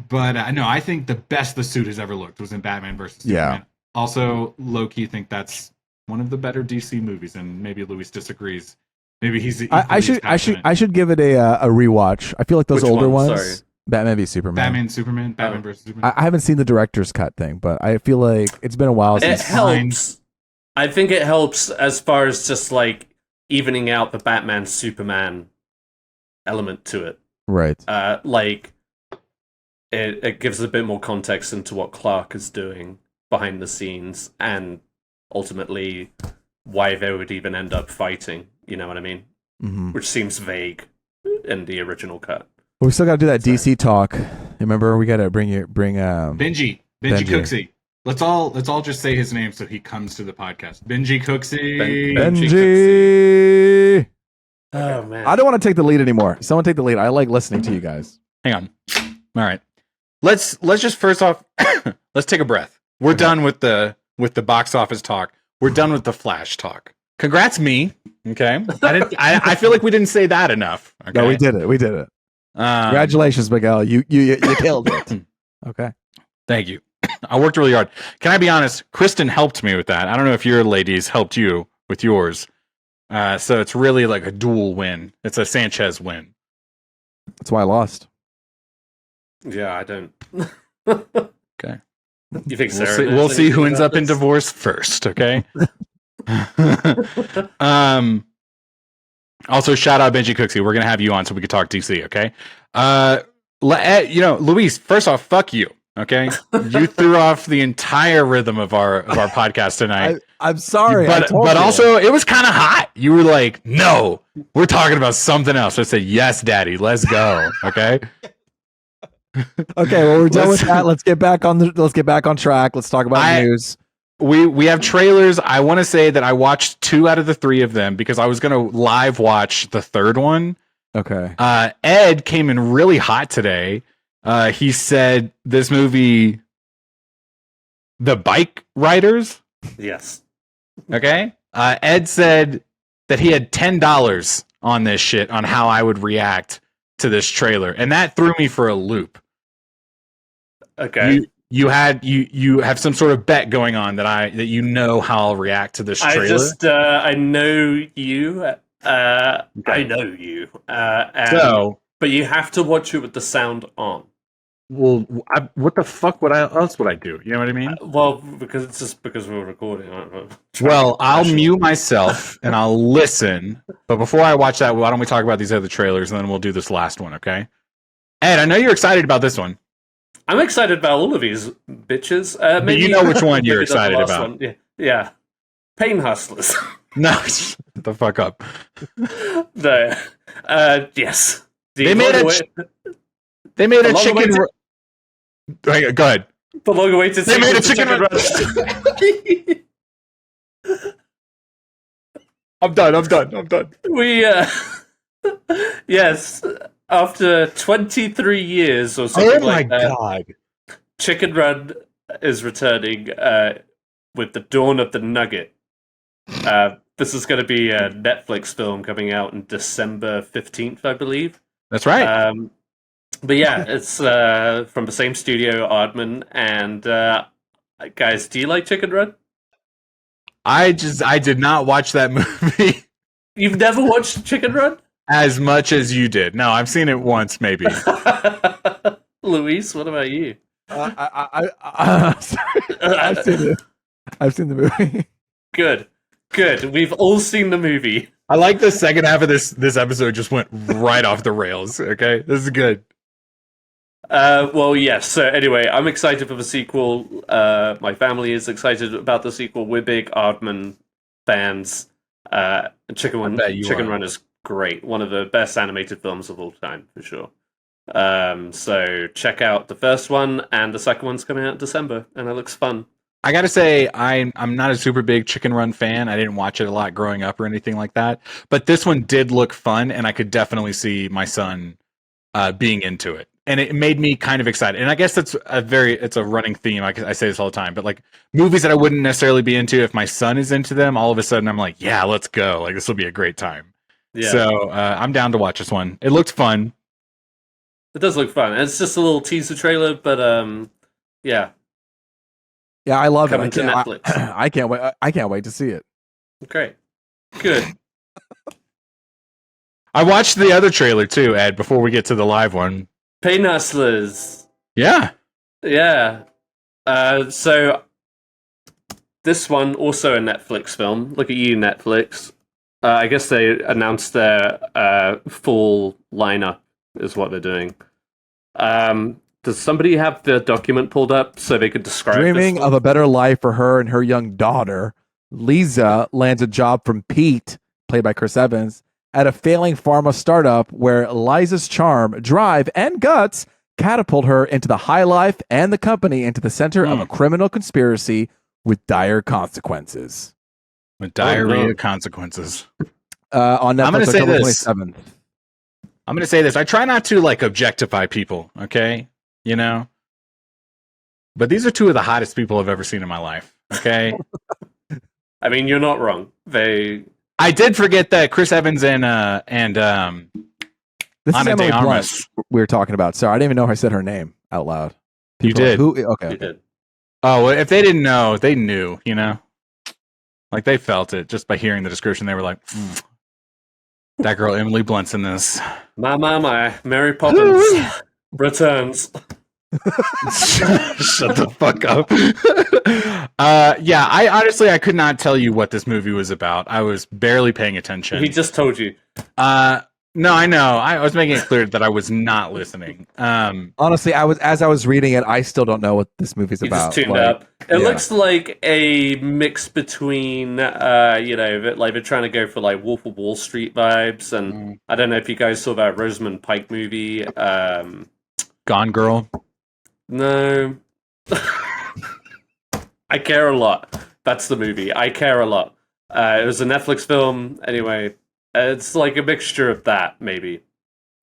But no, I think the best the suit has ever looked was in Batman versus Superman. Also, low-key think that's one of the better DC movies, and maybe Luis disagrees. Maybe he's. I should give it a rewatch. I feel like those Which older one? ones. Sorry. Batman v Superman. Batman versus Superman. I haven't seen the director's cut thing, but I feel like it's been a while It since. helps. I think it helps as far as just like evening out the Batman Superman element to it. Right. Like it gives a bit more context into what Clark is doing behind the scenes, and ultimately why they would even end up fighting. You know what I mean? Mm-hmm. Which seems vague in the original cut. Well, we still got to do that DC talk. Remember, we got to bring Benji Cooksey. Let's all just say his name so he comes to the podcast. Benji Cooksey. Benji. Oh man, I don't want to take the lead anymore. Someone take the lead. I like listening to you guys. Hang on. All right. Let's just first off let's take a breath. We're done with the box office talk. We're done with the Flash talk. Congrats me. Okay. I feel like we didn't say that enough. Okay? No, we did it. Congratulations, Miguel. You killed it. Okay. Thank you. I worked really hard. Can I be honest? Kristen helped me with that. I don't know if your ladies helped you with yours. So it's really like a dual win. It's a Sanchez win. That's why I lost. yeah, I don't. Okay. You think We'll Sarah see, knows we'll see who anything ends about up in this? divorce first, okay? Also, shout out Benji Cooksey. We're going to have you on so we could talk DC, okay? Luis, first off, fuck you, okay? You threw off the entire rhythm of our podcast tonight. I'm sorry. But also, it was kind of hot. You were like, no, we're talking about something else. I said, yes, daddy, let's go, okay? Okay, well, we're done with that. Let's get back on track. Let's talk about news. We have trailers. I want to say that I watched 2 out of the 3 of them because I was going to live watch the third one. Okay. Ed came in really hot today. He said this movie, The Bikeriders. Yes. Okay. Ed said that he had $10 on this shit on how I would react to this trailer, and that threw me for a loop. Okay. You have some sort of bet going on that you know how I'll react to this trailer. I know you. I know you. And So but you have to watch it with the sound on. Well, what the fuck else would I do? You know what I mean? Well, because it's just because we're recording. I don't know. Well, I'll mute myself and I'll listen. But before I watch that, why don't we talk about these other trailers and then we'll do this last one, okay? Ed, I know you're excited about this one. I'm excited about all of these bitches. But you know which one you're excited about. One. Yeah. Pain Hustlers. No, shut the fuck up. No. Yes. They made a chicken. Go ahead. The long-awaited They made a sequel chicken to run. I'm done. We yes, after 23 years or something like that. God. Chicken Run is returning with the dawn of the Nugget. This is going to be a Netflix film coming out in December 15th, I believe. That's right. But yeah, it's from the same studio, Aardman. And guys, do you like Chicken Run? I did not watch that movie. You've never watched Chicken Run? As much as you did. No, I've seen it once, maybe. Luis, what about you? Sorry. I've seen the movie. Good. We've all seen the movie. I like the second half of this episode just went right off the rails. Okay, this is good. Well, yes. So anyway, I'm excited for the sequel. My family is excited about the sequel. We're big Aardman fans. Chicken Run is great. One of the best animated films of all time, for sure. So check out the first one, and the second one's coming out in December, and it looks fun. I gotta say, I'm not a super big Chicken Run fan. I didn't watch it a lot growing up or anything like that. But this one did look fun, and I could definitely see my son being into it. And it made me kind of excited. And I guess it's a running theme. I say this all the time, but like movies that I wouldn't necessarily be into, if my son is into them, all of a sudden I'm like, yeah, let's go. Like this will be a great time. Yeah. So I'm down to watch this one. It looked fun. It does look fun. It's just a little teaser trailer, but yeah. Yeah, I love Coming it. to Netflix. I can't wait. I can't wait to see it. Great. Good. I watched the other trailer too, Ed, before we get to the live one. Pain Hustlers. Yeah. Yeah. So this one, also a Netflix film. Look at you, Netflix. I guess they announced their full lineup is what they're doing. Does somebody have the document pulled up so they could describe Dreaming this of a better life for her and her young daughter, Lisa lands a job from Pete, played by Chris Evans, at a failing pharma startup where Liza's charm, drive, and guts catapult her into the high life and the company into the center of a criminal conspiracy with dire consequences. With diarrhea consequences. On Netflix, I'm going to say October this. 27th. I'm going to say this. I try not to like objectify people, okay? You know? But these are two of the hottest people I've ever seen in my life, okay? I mean, you're not wrong. I did forget that Chris Evans and This is Ana Emily de Blunt Armas. we were talking about. Sorry, I didn't even know if I said her name out loud. You did. Who? Okay. You did. Oh, well, if they didn't know, they knew, you know? Like, they felt it just by hearing the description. They were like, that girl Emily Blunt's in this. My. Mary Poppins returns. Shut the fuck up. Yeah, I could not tell you what this movie was about. I was barely paying attention. He just told you. No, I know. I was making it clear that I was not listening. Honestly, as I was reading it, I still don't know what this movie's about. Just tuned up. It looks like a mix between, like they're trying to go for like Wolf of Wall Street vibes, and I don't know if you guys saw that Rosamund Pike movie. Gone Girl. No. I Care a Lot. That's the movie. I Care a Lot. It was a Netflix film. Anyway, it's like a mixture of that, maybe.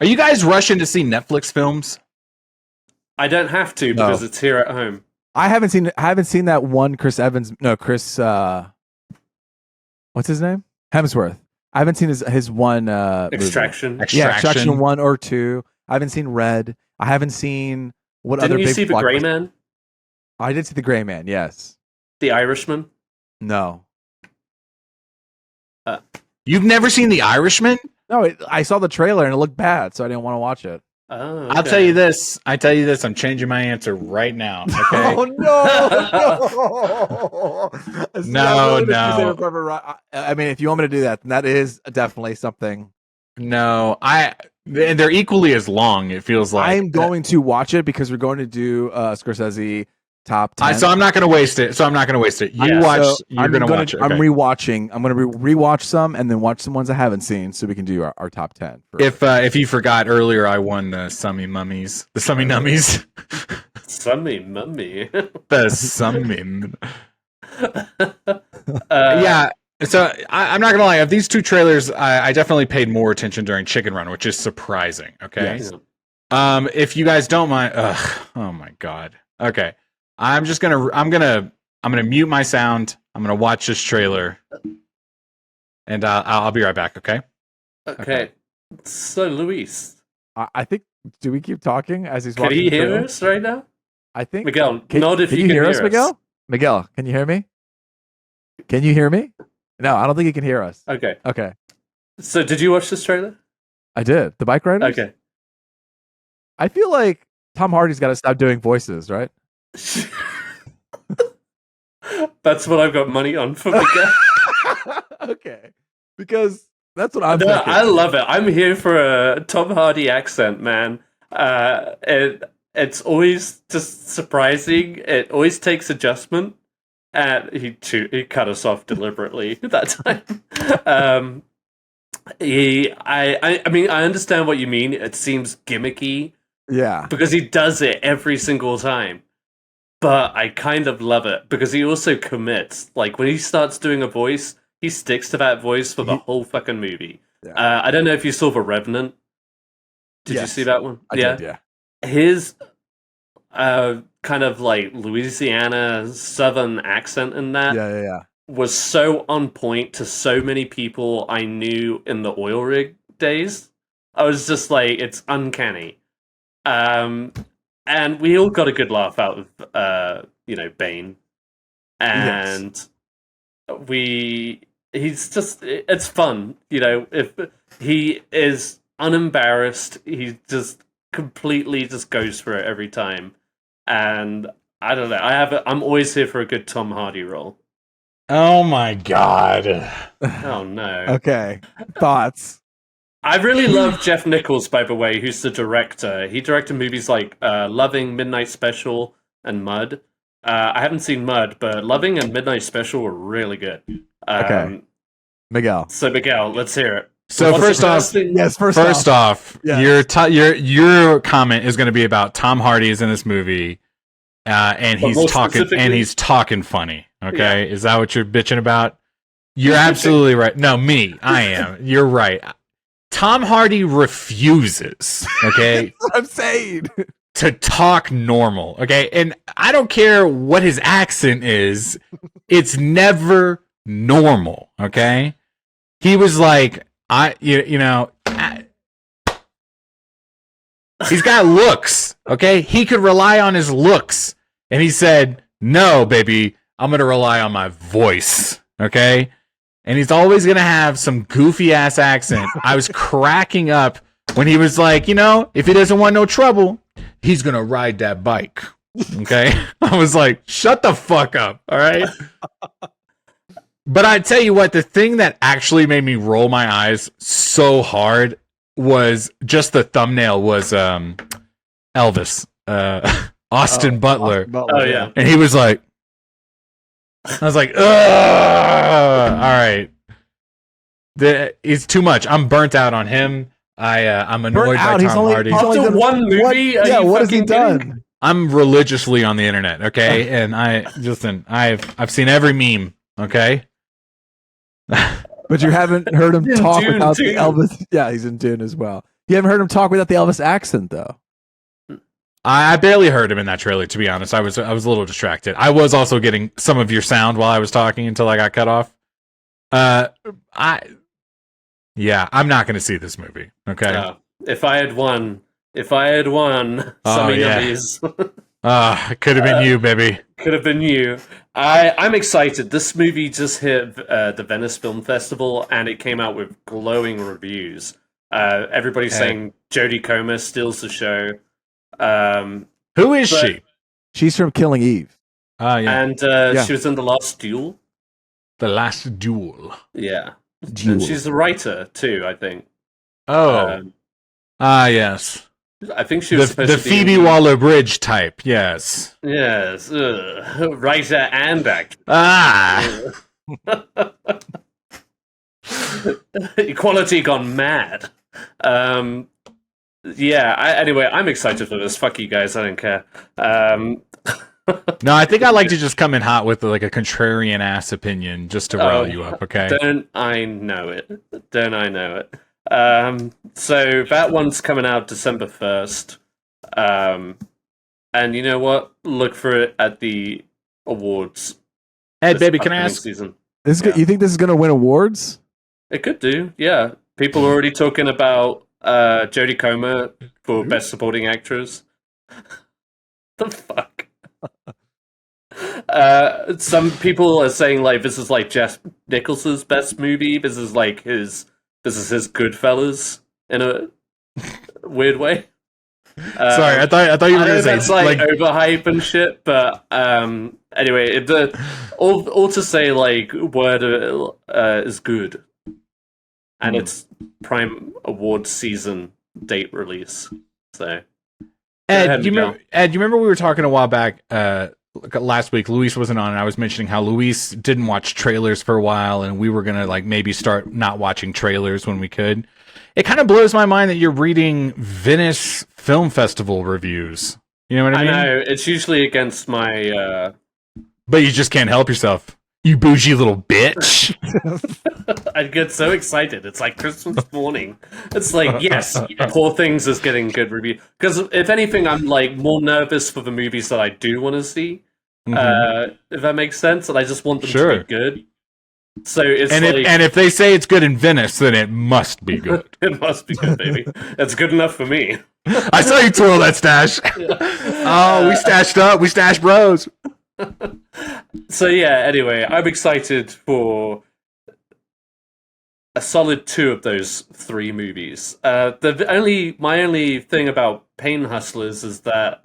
Are you guys rushing to see Netflix films? I don't have to because it's here at home. I haven't seen that one Chris Evans. No, Chris. What's his name? Hemsworth. I haven't seen his one. Extraction. Yeah, Extraction 1 or 2. I haven't seen Red. I haven't seen what Didn't other. you big see The Gray Man? I did see The Gray Man. Yes. The Irishman? No. You've never seen The Irishman? No, I saw the trailer and it looked bad, so I didn't want to watch it. Oh, I'll okay. tell you this. I'm changing my answer right now. Okay. Oh no! See, I'm No, willing to no. save it forever, I mean, if you want me to do that, then that is definitely something. No, they're equally as long. It feels like I'm going to watch it because we're going to do Scorsese top 10. So I'm not going to waste it. You're going to watch it. I'm Okay. rewatching. I'm going to rewatch some and then watch some ones I haven't seen, so we can do our top 10. If you forgot earlier, I won the Summy Mummies, the Summy Nummies, Summy Mummy. the Summy. Yeah. So I'm not gonna lie. Of these two trailers, I definitely paid more attention during Chicken Run, which is surprising. Okay. Yes. If you guys don't mind, oh my god. Okay. I'm gonna mute my sound. I'm gonna watch this trailer, and I'll be right back. Okay. Okay. So Luis, I think. Do we keep talking as he's can watching? he the hear trailer? us right now? I think. Miguel, nod if you can hear us, us. Miguel. Miguel, can you hear me? Can you hear me? No, I don't think he can hear us. Okay. Okay. So did you watch this trailer? I did. The Bikeriders? Okay. I feel like Tom Hardy's got to stop doing voices, right? That's what I've got money on for Miguel. Okay. Because that's what I'm No, thinking. I love it. I'm here for a Tom Hardy accent, man. It's always just surprising. It always takes adjustment. And he cut us off deliberately that time. I mean, I understand what you mean. It seems gimmicky Yeah. because he does it every single time. But I kind of love it because he also commits. Like when he starts doing a voice, he sticks to that voice for the whole fucking movie. Yeah. I don't know if you saw The Revenant. Did you Yes. see that one? I did, yeah. His kind of like Louisiana Southern accent in that Yeah. was so on point to so many people I knew in the oil rig days. I was just like, it's uncanny. And we all got a good laugh out of, Bane. And it's fun, if he is unembarrassed, he just completely just goes for it every time. And I don't know, I'm always here for a good Tom Hardy role. Oh my god. Oh no. Okay. Thoughts? I really love Jeff Nichols, by the way, who's the director. He directed movies like Loving, Midnight Special, and Mud. I haven't seen Mud, but Loving and Midnight Special were really good. Okay. Miguel. So Miguel, let's hear it. So What's first the off, first thing- Yes, first off, Yes. your comment is going to be about Tom Hardy is in this movie, and But he's more talking specifically- funny. Okay, is that what you're bitching about? You're absolutely right. No, I am. You're right. Tom Hardy refuses. Okay, That's what I'm saying. to talk normal. Okay, and I don't care what his accent is. It's never normal. Okay, he was like, he's got looks. Okay, he could rely on his looks, and he said, "No, baby, I'm gonna rely on my voice." Okay, and he's always gonna have some goofy ass accent. I was cracking up when he was like, if he doesn't want no trouble, he's gonna ride that bike. Okay, I was like, shut the fuck up. All right. But I tell you what, the thing that actually made me roll my eyes so hard was just the thumbnail was Elvis, Austin Butler. Oh, yeah. And he was like, I was like, ugh, all right. It's too much. I'm burnt out on him. I'm annoyed by Tom Hardy. he's only After done one movie, what has he done? kidding? I'm religiously on the internet, okay? And I've seen every meme, okay? But you haven't heard him talk Dune, without Dune. the Elvis. Yeah, he's in Dune as well. You haven't heard him talk without the Elvis accent, though. I barely heard him in that trailer, to be honest. I was a little distracted. I was also getting some of your sound while I was talking until I got cut off. I'm not going to see this movie. Okay. If I had won, Oh, some yeah. yummies. It could have been you, baby. Could have been you. I'm excited. This movie just hit the Venice Film Festival, and it came out with glowing reviews. Everybody's saying Jodie Comer steals the show. Who is she? She's from Killing Eve. Oh, yeah. And she was in The Last Duel. The Last Duel. Yeah. Duel. And she's a writer, too, I think. Oh. Yes. I think she was supposed the to be Phoebe Waller-Bridge type, yes. Yes. Writer and actor. Equality gone mad. Anyway, I'm excited for this. Fuck you guys, I don't care. No, I think I like to just come in hot with like a contrarian ass opinion just to rile you up, okay? Don't I know it. So that one's coming out December 1st. And you know what? Look for it at the awards. Ed, baby, can I ask? Season. You think this is going to win awards? It could do, yeah. People are already talking about Jodie Comer for Best Supporting Actress. The fuck? Some people are saying like this is like Jeff Nicholson's best movie. This is his Goodfellas in a weird way. Sorry, I thought you were going to say that's like overhype and shit. But anyway, all to say like Word is good, and it's Prime Awards season date release. So Ed, you remember we were talking a while back? Last week, Luis wasn't on, and I was mentioning how Luis didn't watch trailers for a while, and we were gonna like maybe start not watching trailers when we could. It kind of blows my mind that you're reading Venice Film Festival reviews. You know what I mean? I know it's usually against my. But you just can't help yourself. You bougie little bitch. I get so excited. It's like Christmas morning. It's like, yes, Poor Things is getting good review. Because if anything, I'm like more nervous for the movies that I do want to see. If that makes sense. And I just want them to be good. So it's if they say it's good in Venice, then it must be good. It must be good, baby. That's good enough for me. I saw you twirl that stash. Oh, we stashed up. We stashed bros. So yeah, anyway, I'm excited for a solid 2 of those 3 movies. My only thing about Pain Hustlers is that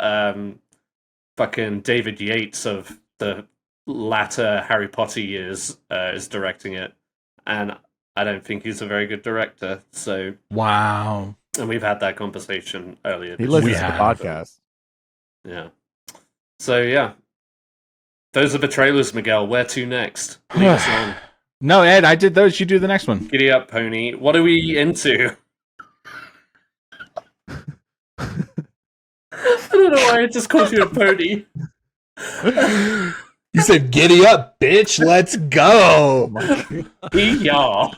fucking David Yates of the latter Harry Potter years is directing it, and I don't think he's a very good director. So wow, and we've had that conversation earlier. He listens to the podcast. Yeah. So yeah. Those are the trailers, Miguel. Where to next? No, Ed, I did those. You do the next one. Giddy up, pony. What are we into? I don't know why I just called you a pony. You said, giddy up, bitch. Let's go. Yeah.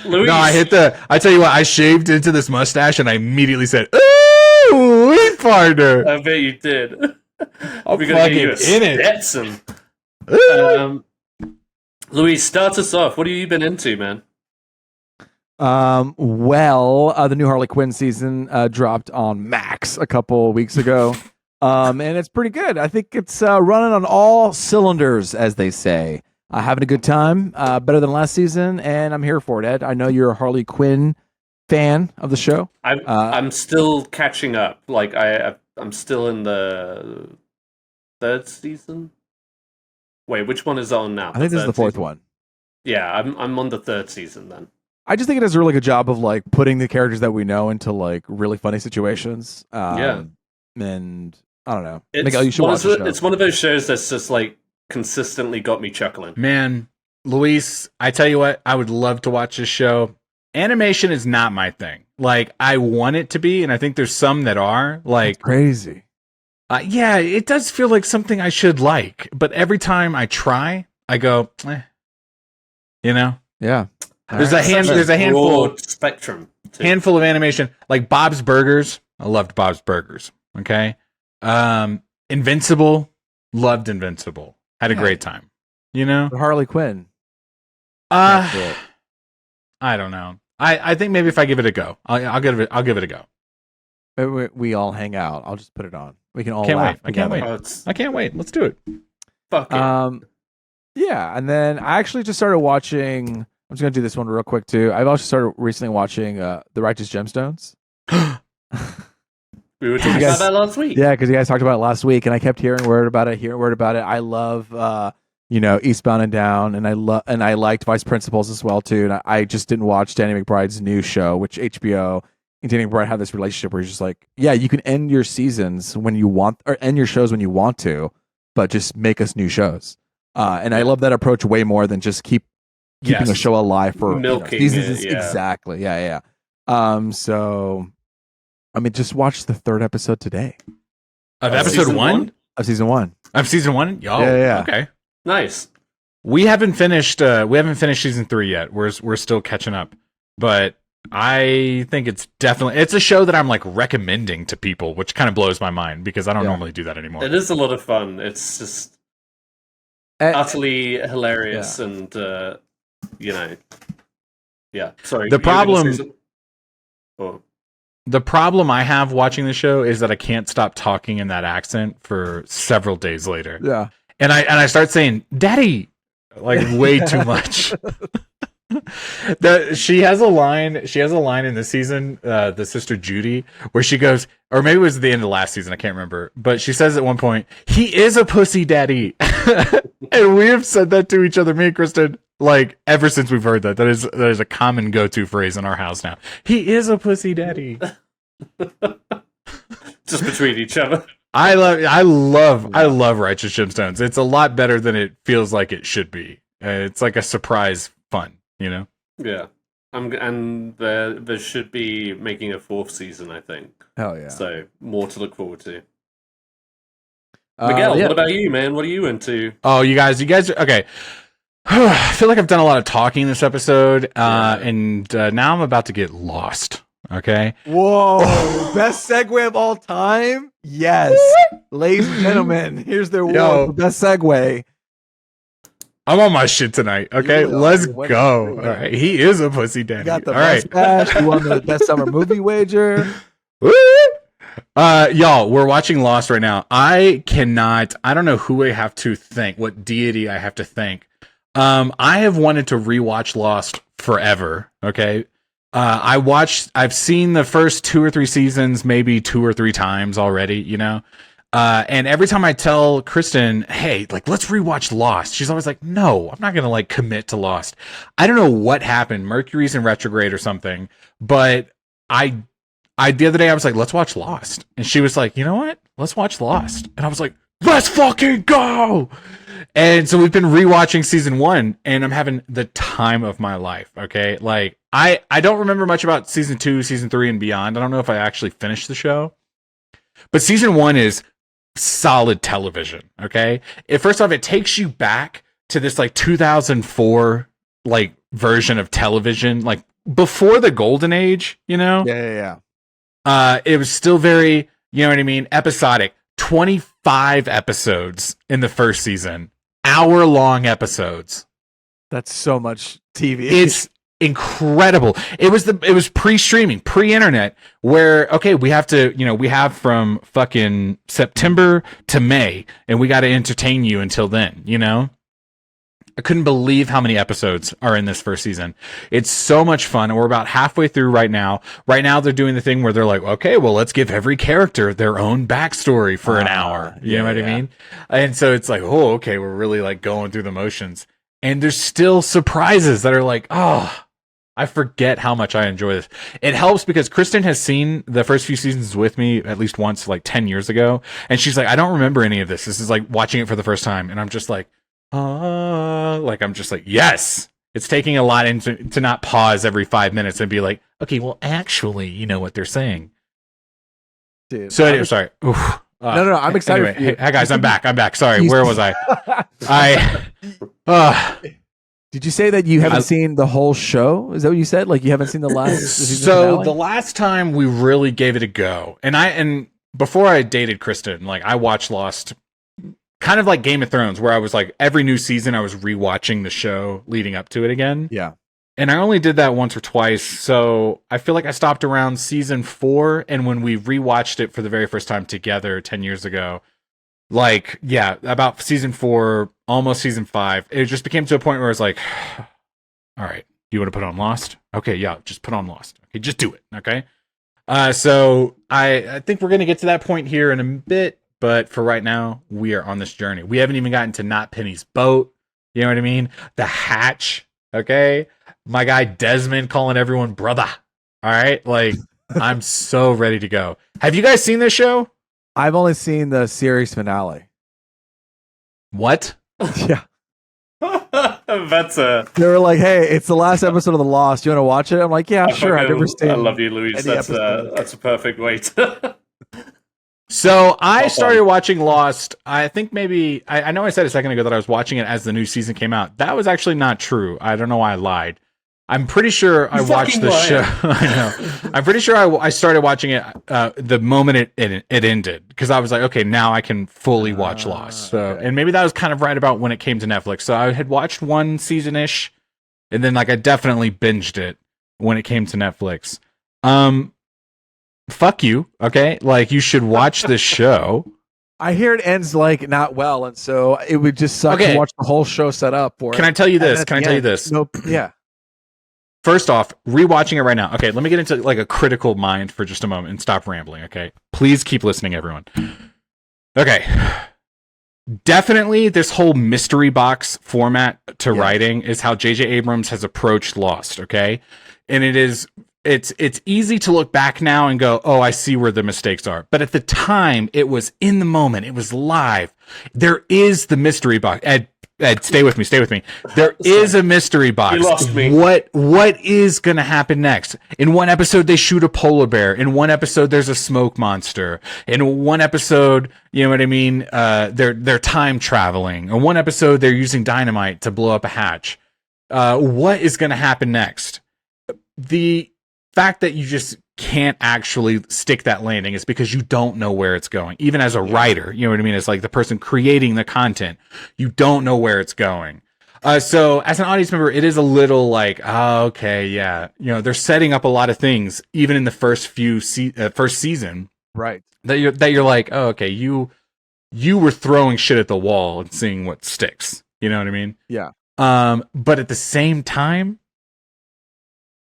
Luis. No, I tell you what, I shaved into this mustache and I immediately said, ooh, we partner. I bet you did. I'm We're going to give you a fucking in it. Stetson. Luis, start us off. What have you been into, man? The new Harley Quinn season dropped on Max a couple weeks ago. And it's pretty good. I think it's running on all cylinders, as they say. Having a good time, better than last season, and I'm here for it, Ed. I know you're a Harley Quinn fan of the show. I'm still catching up. Like I'm still in the 3rd season. Wait, which one is on now? I think this is the 4th one. Yeah, I'm on the 3rd season then. I just think it does a really good job of like putting the characters that we know into like really funny situations. And I don't know. Miguel, you should watch the show. It's one of those shows that's just like consistently got me chuckling. Man, Luis, I tell you what, I would love to watch this show. Animation is not my thing. Like, I want it to be, and I think there's some that are. Like, that's crazy. Yeah, it does feel like something I should like, but every time I try, I go, you know? Yeah. There's a handful spectrum. Handful of animation, like Bob's Burgers. I loved Bob's Burgers. Okay. Invincible, loved Invincible. Had a great time. You know? Harley Quinn. I don't know. I think maybe if I give it a go, I'll give it a go. We all hang out. I'll just put it on. We can all Can't laugh wait. I can't together. wait. Oh, it's I can't wait. Let's do it. fuck it. Yeah, and then I actually just started watching. I'm just gonna do this one real quick too. I've also started recently watching The Righteous Gemstones. We were talking guys- about that last week. Yeah, because you guys talked about it last week, and I kept hearing word about it. I love, Eastbound and Down, and I liked Vice Principals as well too. And I just didn't watch Danny McBride's new show, which HBO and Danny McBride have this relationship where he's just like, yeah, you can end your seasons when you want, or end your shows when you want to, but just make us new shows. And I love that approach way more than just keeping Yes. a show alive for Milking seasons. it, yeah. Exactly. Yeah. So I mean, just watch the third episode today Of Oh, episode season 1? one? of season 1. Of season 1? Yo, Yeah. okay. Nice. We haven't finished season 3 yet. We're still catching up. But I think it's a show that I'm like recommending to people, which kind of blows my mind because I don't Yeah. normally do that anymore. It is a lot of fun. It's just utterly hilarious and, yeah. Sorry. The you were gonna problem- say something? Oh. The problem I have watching the show is that I can't stop talking in that accent for several days later. Yeah. And I start saying, "Daddy," like way too much. She has a line in this season, the sister Judy, where she goes, or maybe it was the end of last season, I can't remember, but she says at one point, "He is a pussy daddy." And we have said that to each other, me and Kristen, like ever since we've heard that. That is a common go-to phrase in our house now. He is a pussy daddy. Just between each other. I love Righteous Gemstones. It's a lot better than it feels like it should be. It's like a surprise fun, you know? Yeah. And there should be making a 4th season, I think. Hell yeah. So more to look forward to. Miguel, yeah. what about you, man? What are you into? Oh, you guys, okay. I feel like I've done a lot of talking this episode, and now I'm about to get lost. Okay. Whoa! Best segue of all time. Yes, ladies and gentlemen, here's their award for best segue. I'm on my shit tonight. Okay, You know, let's you're winning. go. You're All winning. right, he is a pussy daddy. You got the All best right. bash. You won the best summer movie wager. Woo! Y'all, we're watching Lost right now. I don't know who I have to thank, what deity I have to thank. I have wanted to rewatch Lost forever. Okay. I've seen the first 2 or 3 seasons, maybe 2 or 3 times already, you know? And every time I tell Kristen, hey, like, let's rewatch Lost, she's always like, no, I'm not going to like commit to Lost. I don't know what happened. Mercury's in retrograde or something, but the other day I was like, let's watch Lost. And she was like, you know what? Let's watch Lost. And I was like, let's fucking go. And so we've been rewatching season 1 and I'm having the time of my life. Okay. Like I don't remember much about season 2, season 3 and beyond. I don't know if I actually finished the show, but season 1 is solid television. Okay. First off, it takes you back to this like 2004, like version of television, like before the golden age, you know? Yeah. It was still very, you know what I mean, episodic. 25 episodes in the first season, hour-long episodes. That's so much TV. It's incredible. It was pre-streaming, pre-internet, where we have from fucking September to May, and we got to entertain you until then, you know? I couldn't believe how many episodes are in this first season. It's so much fun, and we're about halfway through right now. Right now, they're doing the thing where they're like, okay, well, let's give every character their own backstory for an hour. You know what I mean? And so it's like, oh, okay, we're really like going through the motions. And there's still surprises that are like, oh, I forget how much I enjoy this. It helps because Kristen has seen the first few seasons with me at least once, like 10 years ago. And she's like, I don't remember any of this. This is like watching it for the first time. And I'm just like, I'm just like, yes, it's taking a lot to not pause every 5 minutes and be like, okay, well, actually, you know what they're saying. Dude, So anyway, sorry. Oof. No, I'm excited Anyway, for you. hey guys, I'm back. Sorry, where was I? Did you say that you haven't seen the whole show? Is that what you said? Like you haven't seen the last season So finale? the last time we really gave it a go, and before I dated Kristen, like I watched Lost kind of like Game of Thrones, where I was like every new season I was rewatching the show leading up to it again. Yeah. And I only did that once or twice, so I feel like I stopped around season 4, and when we rewatched it for the very first time together 10 years ago, like, yeah, about season 4, almost season 5, it just became to a point where it's like, all right, you want to put on Lost? Okay, yeah, just put on Lost. Okay, just do it, okay? So I think we're going to get to that point here in a bit, but for right now, we are on this journey. We haven't even gotten to Not Penny's boat, you know what I mean? The hatch, okay? My guy Desmond calling everyone brother. All right. Like, I'm so ready to go. Have you guys seen this show? I've only seen the series finale. What? Yeah. That's a. They were like, hey, it's the last episode of The Lost. You want to watch it? I'm like, yeah, sure. I've never seen I love you, Louise. any That's a perfect way to. So I started watching Lost. I think maybe, I know I said a second ago that I was watching it as the new season came out. That was actually not true. I don't know why I lied. I'm pretty sure I watched the show. I know. I'm pretty sure I started watching it the moment it ended, because I was like, okay, now I can fully watch Lost. So, okay. and maybe that was kind of right about when it came to Netflix. So I had watched one season ish, and then like I definitely binged it when it came to Netflix. Fuck you, okay? Like, you should watch this show. I hear it ends like not well, and so it would just suck Okay. to watch the whole show set up for it. Can I tell you And this? at Can I the tell you end, this? Nope. Yeah. First off, rewatching it right now. Okay, let me get into like a critical mind for just a moment and stop rambling, okay? Please keep listening, everyone. Okay. Definitely this whole mystery box format to writing is how J.J. Abrams has approached Lost, okay? And it's easy to look back now and go, oh, I see where the mistakes are. But at the time, it was in the moment. It was live. There is the mystery box. Ed, stay with me. There is a mystery box. You lost me. What is going to happen next? In one episode, they shoot a polar bear. In one episode, there's a smoke monster. In one episode, you know what I mean? They're time traveling. In one episode, they're using dynamite to blow up a hatch. What is going to happen next? The fact that you just can't actually stick that landing is because you don't know where it's going. Even as a writer, you know what I mean? It's like the person creating the content. You don't know where it's going. So as an audience member, it is a little like, oh, okay, yeah. You know, they're setting up a lot of things, even in the first first season. Right. That you're like, oh, okay, you were throwing shit at the wall and seeing what sticks. You know what I mean? Yeah. But at the same time,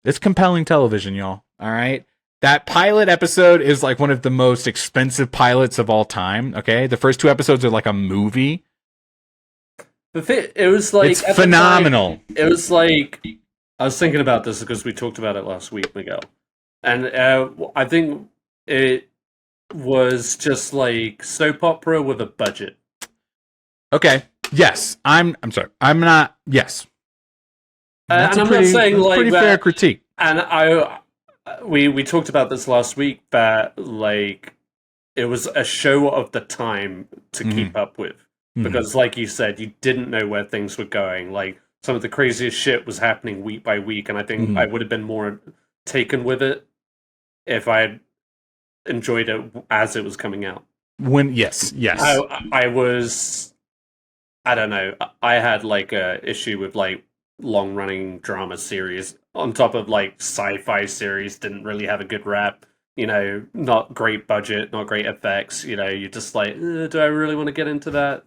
it's compelling television, y'all. All right. That pilot episode is like one of the most expensive pilots of all time. Okay. The first 2 episodes are like a movie. The thing, it was like It's at the phenomenal. time, it was like I was thinking about this because we talked about it last week, Miguel, and I think it was just like soap opera with a budget. Okay. Yes. I'm sorry. I'm not. Yes. And I'm not saying like pretty that, fair critique. And we talked about this last week, that like it was a show of the time to keep up with, because like you said, you didn't know where things were going. Like some of the craziest shit was happening week by week, and I think I would have been more taken with it if I had enjoyed it as it was coming out. Yes. I was, I don't know, I had like a issue with like long running drama series on top of like sci-fi series. Didn't really have a good rap, you know, not great budget, not great effects, you know. You're just like, do I really want to get into that?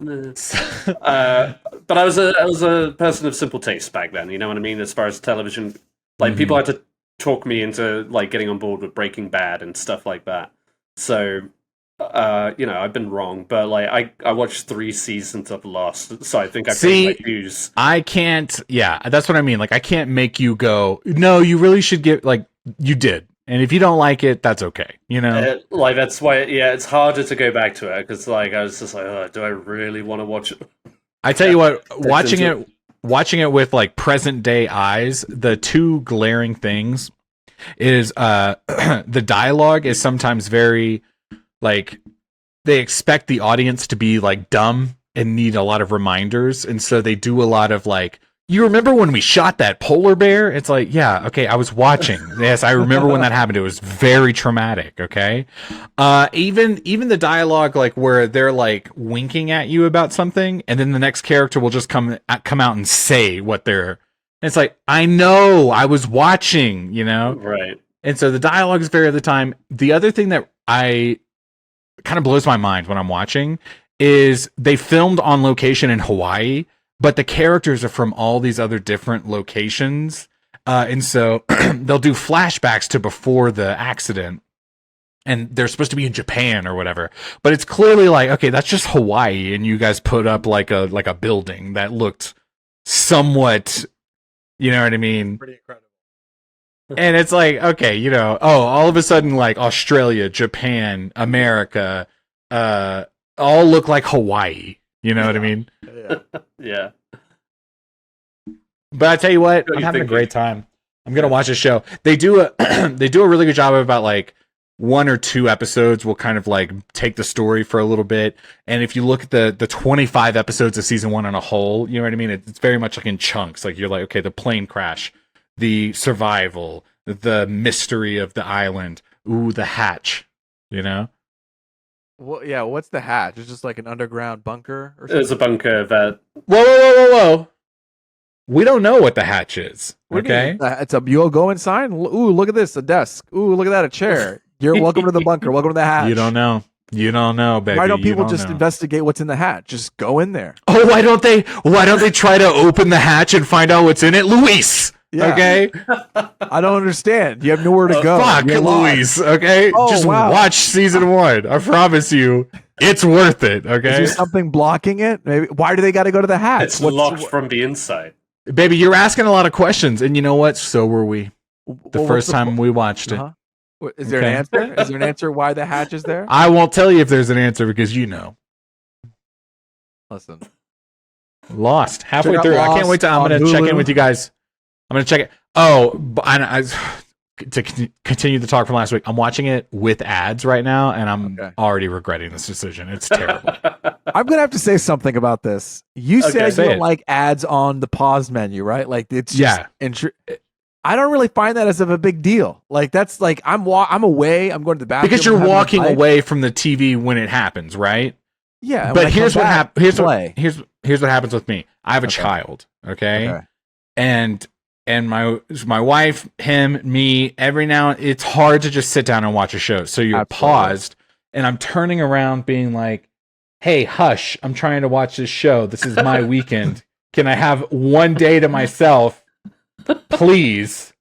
But I was a person of simple taste back then, you know what I mean, as far as television. Like people had to talk me into like getting on board with Breaking Bad and stuff like that. So you know, I've been wrong, but like I watched 3 seasons of Lost, so I think I paid my dues. I can't. Yeah, that's what I mean. Like, I can't make you go, no, you really should get, like, you did. And if you don't like it, that's okay. You know, like that's why. Yeah, it's harder to go back to it because like I was just like, oh, do I really want to watch it? I tell you what, watching it with like present day eyes, the 2 glaring things is the dialogue is sometimes very, like, they expect the audience to be like dumb and need a lot of reminders, and so they do a lot of like, you remember when we shot that polar bear? It's like, yeah, okay, I was watching. Yes, I remember when that happened. It was very traumatic, okay? Even the dialogue, like, where they're like winking at you about something, and then the next character will just come out and say what they're And it's like, I know, I was watching, you know? Right. And so the dialogue is very of the time. The other thing that I kind of blows my mind when I'm watching is they filmed on location in Hawaii, but the characters are from all these other different locations. And so they'll do flashbacks to before the accident. And they're supposed to be in Japan or whatever. But it's clearly like, okay, that's just Hawaii. And you guys put up like a building that looked somewhat, you know what I mean? Pretty incredible. And it's like, okay, you know, all of a sudden, like Australia, Japan, America, all look like Hawaii. You know what I mean? Yeah. Yeah. But I tell you what, What are I'm you having a thinking? great time. I'm gonna watch this show. They do they do a really good job about like 1 or 2 episodes will kind of like take the story for a little bit. And if you look at the 25 episodes of season 1 on a whole, you know what I mean? It's very much like in chunks. Like you're like, okay, the plane crash, the survival, the mystery of the island, ooh, the hatch, you know? Well, yeah. What's the hatch? It's just like an underground bunker or something. There's a bunker that Whoa. We don't know what the hatch is. What do you Okay. mean? It's a you'll go inside. Ooh, look at this, a desk. Ooh, look at that, a chair. You're welcome to the bunker. Welcome to the hatch. You don't know. You don't know, baby. Why don't You people just know. investigate what's in the hatch? Just go in there. Oh, why don't they try to open the hatch and find out what's in it? Luis. Yeah. Okay. I don't understand. You have nowhere to go. Fuck, You're lost. Luis. Okay. Oh, Just wow. watch season 1. I promise you, it's worth it. Is Okay. there something blocking it? Maybe. Why do they got to go to the hatch? it's locked from the inside. Baby, you're asking a lot of questions, and you know what? So were we. The first time we watched it. Uh-huh. Is there an Okay. answer? Is there an answer why the hatch is there? I won't tell you if there's an answer because you know. Listen. Lost halfway Check out through. I can't Lost wait to. I'm on going to check in Hulu. with you guys. I'm going to check it. Oh, to continue the talk from last week, I'm watching it with ads right now, and I'm Okay. already regretting this decision. It's terrible. I'm gonna have to say something about this. You Okay. said you Say don't it. like ads on the pause menu, right? Like it's just Yeah. I don't really find that as of a big deal. Like that's like I'm away. I'm going to the bathroom Because you're I'm having a walking bite. away from the TV when it happens, right? Yeah, and when But I here's come what back, happens. play. Here's what happens with me. I have a Okay. child, okay? Okay. And my wife, him, me, every now it's hard to just sit down and watch a show. So you're Absolutely. paused, and I'm turning around being like, "Hey, hush, I'm trying to watch this show. This is my weekend. Can I have one day to myself, please?"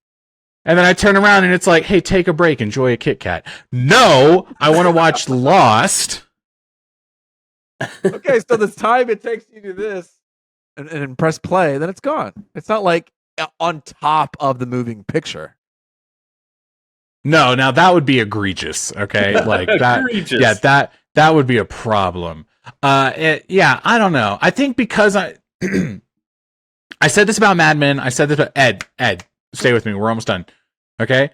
And then I turn around and it's like, "Hey, take a break, enjoy a Kit Kat." No, I want to watch Lost. Okay, so the time it takes you to this and press play, then it's gone. It's not like on top of the moving picture. No, now that would be egregious. Okay, like that. Egregious. Yeah, that would be a problem. Yeah, I don't know. I think because I I said this about Mad Men. I said this about Ed, stay with me. We're almost done. Okay?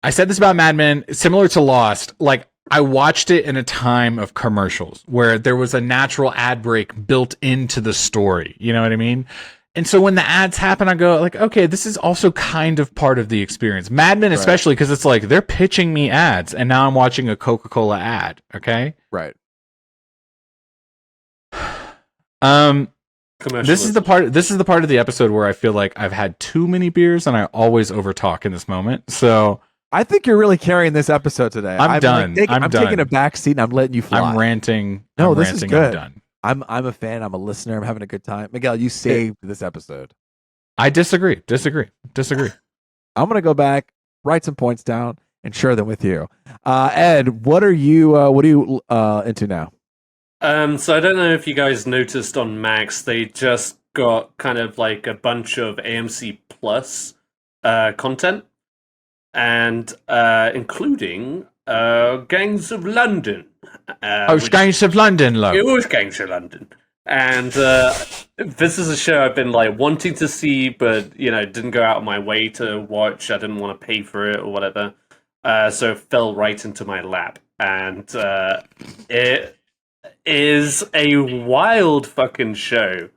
I said this about Mad Men, similar to Lost. Like I watched it in a time of commercials where there was a natural ad break built into the story. You know what I mean? And so when the ads happen, I go like, okay, this is also kind of part of the experience. Mad Men, especially because it's like they're pitching me ads, and now I'm watching a Coca-Cola ad. Okay. Right. This is the part of the episode where I feel like I've had too many beers and I always overtalk in this moment. So I think you're really carrying this episode today. I'm done. I'm done. taking a back seat and I'm letting you fly. I'm ranting. No, I'm this is ranting, good. I'm done. I'm a fan. I'm a listener. I'm having a good time. Miguel, you saved this episode. I disagree. I'm gonna go back, write some points down, and share them with you. Ed, what are you into now? So I don't know if you guys noticed on Max, they just got kind of like a bunch of AMC Plus content, and including Gangs of London. Which- Gangs of London, love. It was Gangs of London. And this is a show I've been like wanting to see, but didn't go out of my way to watch. I didn't want to pay for it or whatever, so it fell right into my lap. And it is a wild fucking show.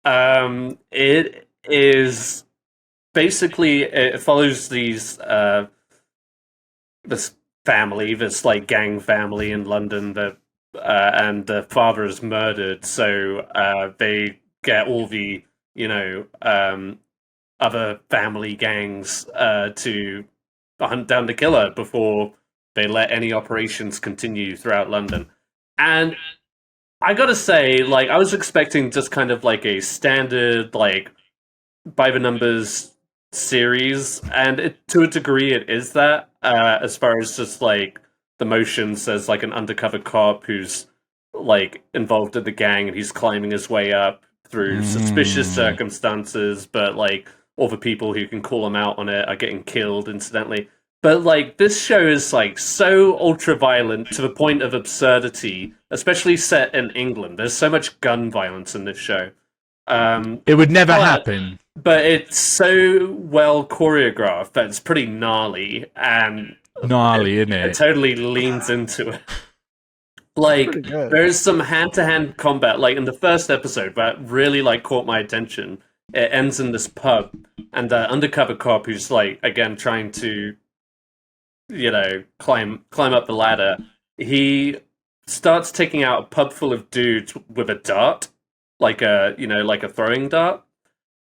It is basically it follows this family, this like gang family in London that. And the father is murdered, so they get all the other family gangs to hunt down the killer before they let any operations continue throughout London. And I gotta say, like, I was expecting just kind of like a standard, like, by the numbers series, and to a degree it is that, as far as just like the motions as like an undercover cop who's like involved in the gang and he's climbing his way up through suspicious circumstances, but like all the people who can call him out on it are getting killed incidentally. But like this show is like so ultra violent to the point of absurdity, especially set in England. There's so much gun violence in this show. It would never happen. But it's so well choreographed that it's pretty gnarly, and isn't it? It totally leans into it. Like, there's some hand-to-hand combat, like in the first episode, that really like caught my attention. It ends in this pub, and the undercover cop who's like again trying to, you know, climb up the ladder. He starts taking out a pub full of dudes with a dart, like a throwing dart.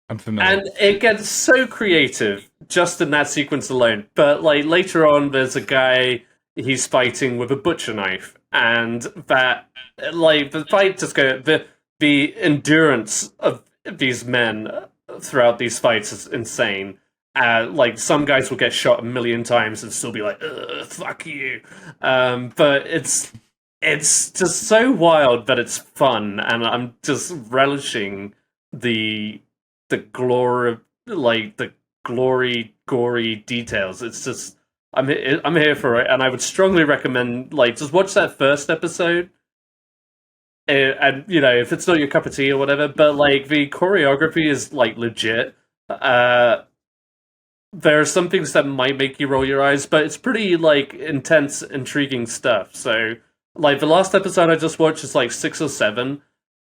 I'm familiar. And it gets so creative just in that sequence alone. But like later on, there's a guy he's fighting with a butcher knife, and that like the fight just the endurance of these men throughout these fights is insane. Like some guys will get shot a million times and still be like, "Ugh, fuck you," but it's just so wild that it's fun, and I'm just relishing the glory, like the gory details. It's just I'm here for it, and I would strongly recommend like just watch that first episode. And you know, if it's not your cup of tea or whatever, but like the choreography is like legit. There are some things that might make you roll your eyes, but it's pretty like intense, intriguing stuff. So like the last episode I just watched is like 6 or 7.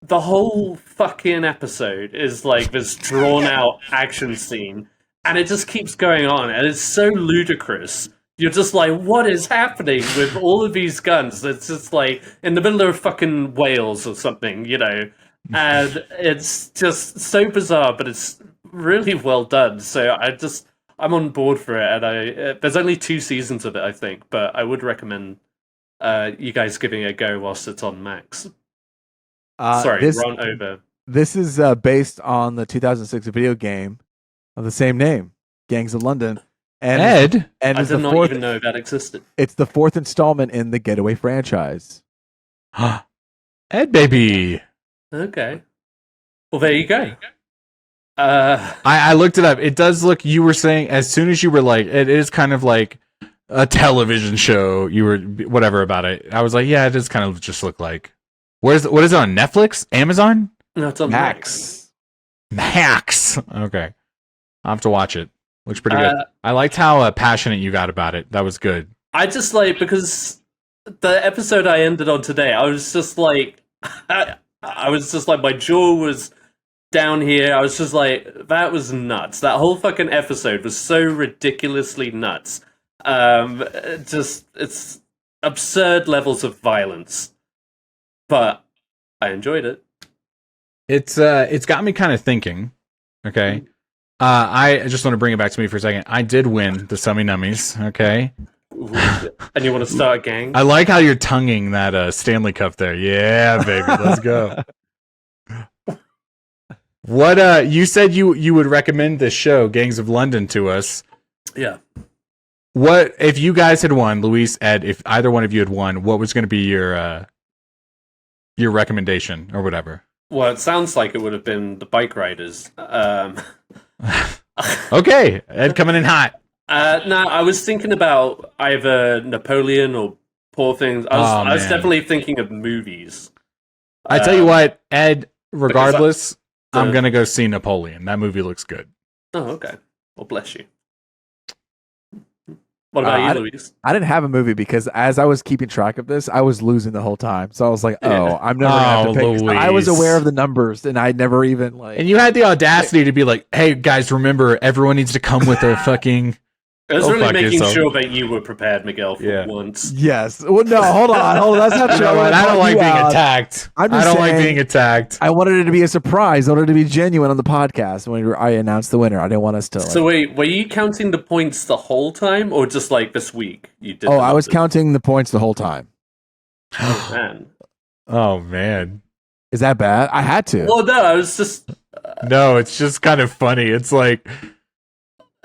The whole fucking episode is like this drawn out action scene, and it just keeps going on, and it's so ludicrous. You're just like, what is happening with all of these guns? It's just like in the middle of fucking Wales or something, you know? And it's just so bizarre, but it's really well done. So I'm on board for it, and there's only 2 seasons of it, I think, but I would recommend you guys giving it a go whilst it's on Max. Sorry, run over. This is based on the 2006 video game of the same name, Gangs of London. And Ed? And I did not even know that existed. It's the 4th installment in the Getaway franchise. Ed, baby. Okay. Well, there you go. I looked it up. It does look, you were saying, as soon as you were like, it is kind of like a television show. You were, whatever about it. I was like, yeah, it does kind of just look like. What is it on Netflix? Amazon? No, it's on Max. Max. Okay. I'll have to watch it. Looks pretty good. I liked how passionate you got about it. That was good. I just like, because the episode I ended on today, I was just like, my jaw was down here. I was just like, that was nuts. That whole fucking episode was so ridiculously nuts. It's absurd levels of violence. But I enjoyed it. It's got me kind of thinking. Okay. I just want to bring it back to me for a second. I did win the Summy Nummies, okay? And you want to start a gang? I like how you're tonguing that Stanley Cup there. Yeah, baby, let's go. What you said you would recommend this show, Gangs of London, to us. Yeah. What if you guys had won, Luis, Ed, if either one of you had won, what was going to be your recommendation or whatever? Well, it sounds like it would have been the Bikeriders. Okay, Ed coming in hot. No, I was thinking about either Napoleon or Poor Things. I was definitely thinking of movies. I tell you what, Ed, regardless, I'm going to go see Napoleon. That movie looks good. Oh, okay. Well, bless you. What about you, Luis? I didn't have a movie because as I was keeping track of this, I was losing the whole time. So I was like, I'm never going to have to pick. Luis. I was aware of the numbers, and I never even like. And you had the audacity to be like, hey, guys, remember, everyone needs to come with a fucking I was Go really fuck making yourself. sure that you were prepared, Miguel, for Yeah. once. Yes. Well, no, hold on. That's not You true. know what? I don't like being out. attacked. I'm I just don't like saying- being attacked. I wanted it to be a surprise. I wanted it to be genuine on the podcast when I announced the winner. I didn't want us to. So wait, were you counting the points the whole time, or just like this week? You did. Oh, the I was numbers? counting the points the whole time. Oh man. Oh man. Is that bad? I had to. Well, no, I was just. No, it's just kind of funny. It's like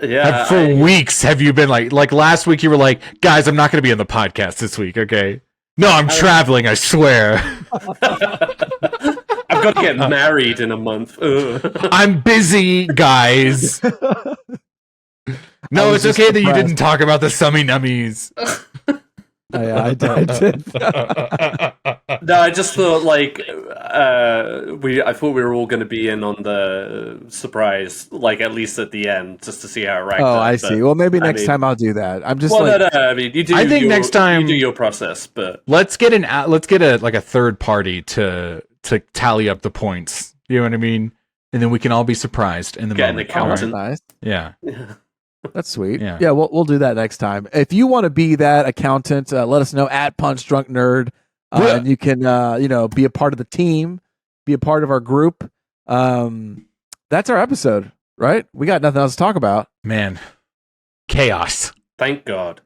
Yeah. for weeks have you been like last week you were like, guys, I'm not going to be on the podcast this week. Okay. No, I'm traveling. I swear. I've got to get married in a month. Ugh. I'm busy, guys. No, was it's just okay that you depressed. didn't talk about the summy nummies. Yeah, I did. No, I just thought like I thought we were all going to be in on the surprise, like at least at the end, just to see how it ranked Oh, up, I but- see. Well, maybe I next mean- time I'll do that. I'm just Well, like, no. I mean, you do. I think next time- you do your process, but let's get a third party to tally up the points. You know what I mean? And then we can all be surprised in the Get an moment. account. oh, that's accountant. nice. Yeah. That's sweet. Yeah. Yeah, we'll do that next time. If you want to be that accountant, let us know at Punch Drunk Nerd, Yeah. and you can be a part of the team, be a part of our group. That's our episode, right? We got nothing else to talk about. Man. Chaos. thank God.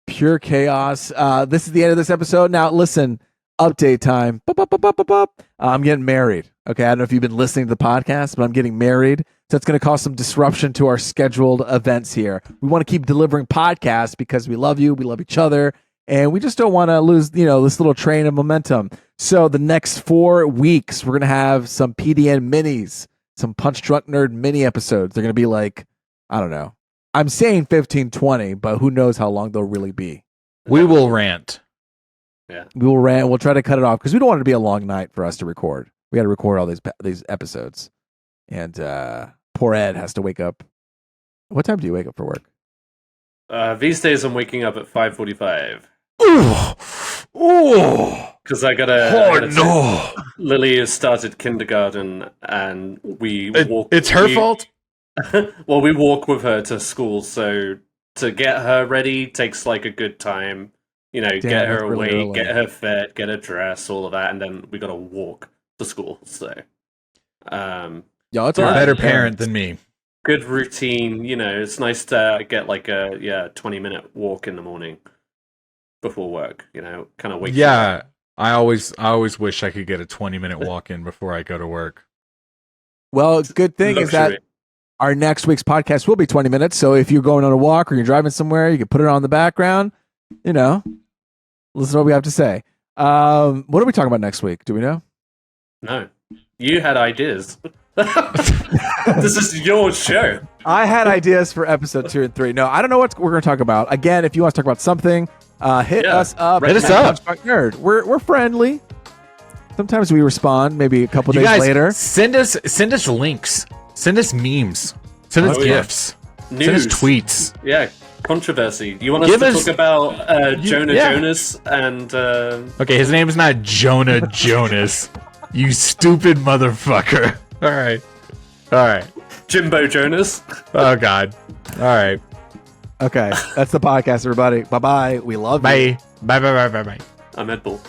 Pure chaos. This is the end of this episode. Now, listen, update time. Bup, bup, bup, bup, bup, bup. I'm getting married. Okay, I don't know if you've been listening to the podcast, but I'm getting married. So it's going to cause some disruption to our scheduled events here. We want to keep delivering podcasts because we love you, we love each other, and we just don't want to lose, this little train of momentum. So the next 4 weeks, we're going to have some PDN minis, some Punch Drunk Nerd mini episodes. They're going to be like, I don't know. I'm saying 15, 20, but who knows how long they'll really be. We will rant. We will rant. We'll try to cut it off because we don't want it to be a long night for us to record. We got to record all these episodes, and poor Ed has to wake up. What time do you wake up for work? These days, I'm waking up at 5:45 Ooh. because I gotta. No. Lily has started kindergarten, and we walk. It's her fault? Well, we walk with her to school, so to get her ready takes like a good time. Get that's her really awake, early. get her fed, get her dressed, all of that, and then we gotta walk to school. So, Yo, it's You're A hard. better parent than me. good routine. It's nice to get like a 20-minute walk in the morning before work. Kind of wake. you up. Yeah. I always wish I could get a 20-minute walk in before I go to work. Well, good thing is that Luxury. our next week's podcast will be 20 minutes. So if you're going on a walk or you're driving somewhere, you can put it on in the background. Listen to what we have to say. What are we talking about next week? Do we know? No, you had ideas. This is your show. I had ideas for episode 2 and 3. No, I don't know what we're going to talk about. Again, if you want to talk about something, hit Yeah, us up. hit us at up. Punch Drunk Nerd. We're friendly. Sometimes we respond. Maybe a couple You days guys later. send us links. Send us memes. Send us Oh, yeah. gifs. Send us tweets. Yeah, controversy. Do you want us Give to us- talk about Jonah yeah. Jonas and Okay, his name is not Jonah Jonas. You stupid motherfucker. All right. Jimbo Jonas? Oh God. All right. Okay, that's the podcast, everybody. Bye-bye. We love you. Bye. Bye. I'm Ed Bull.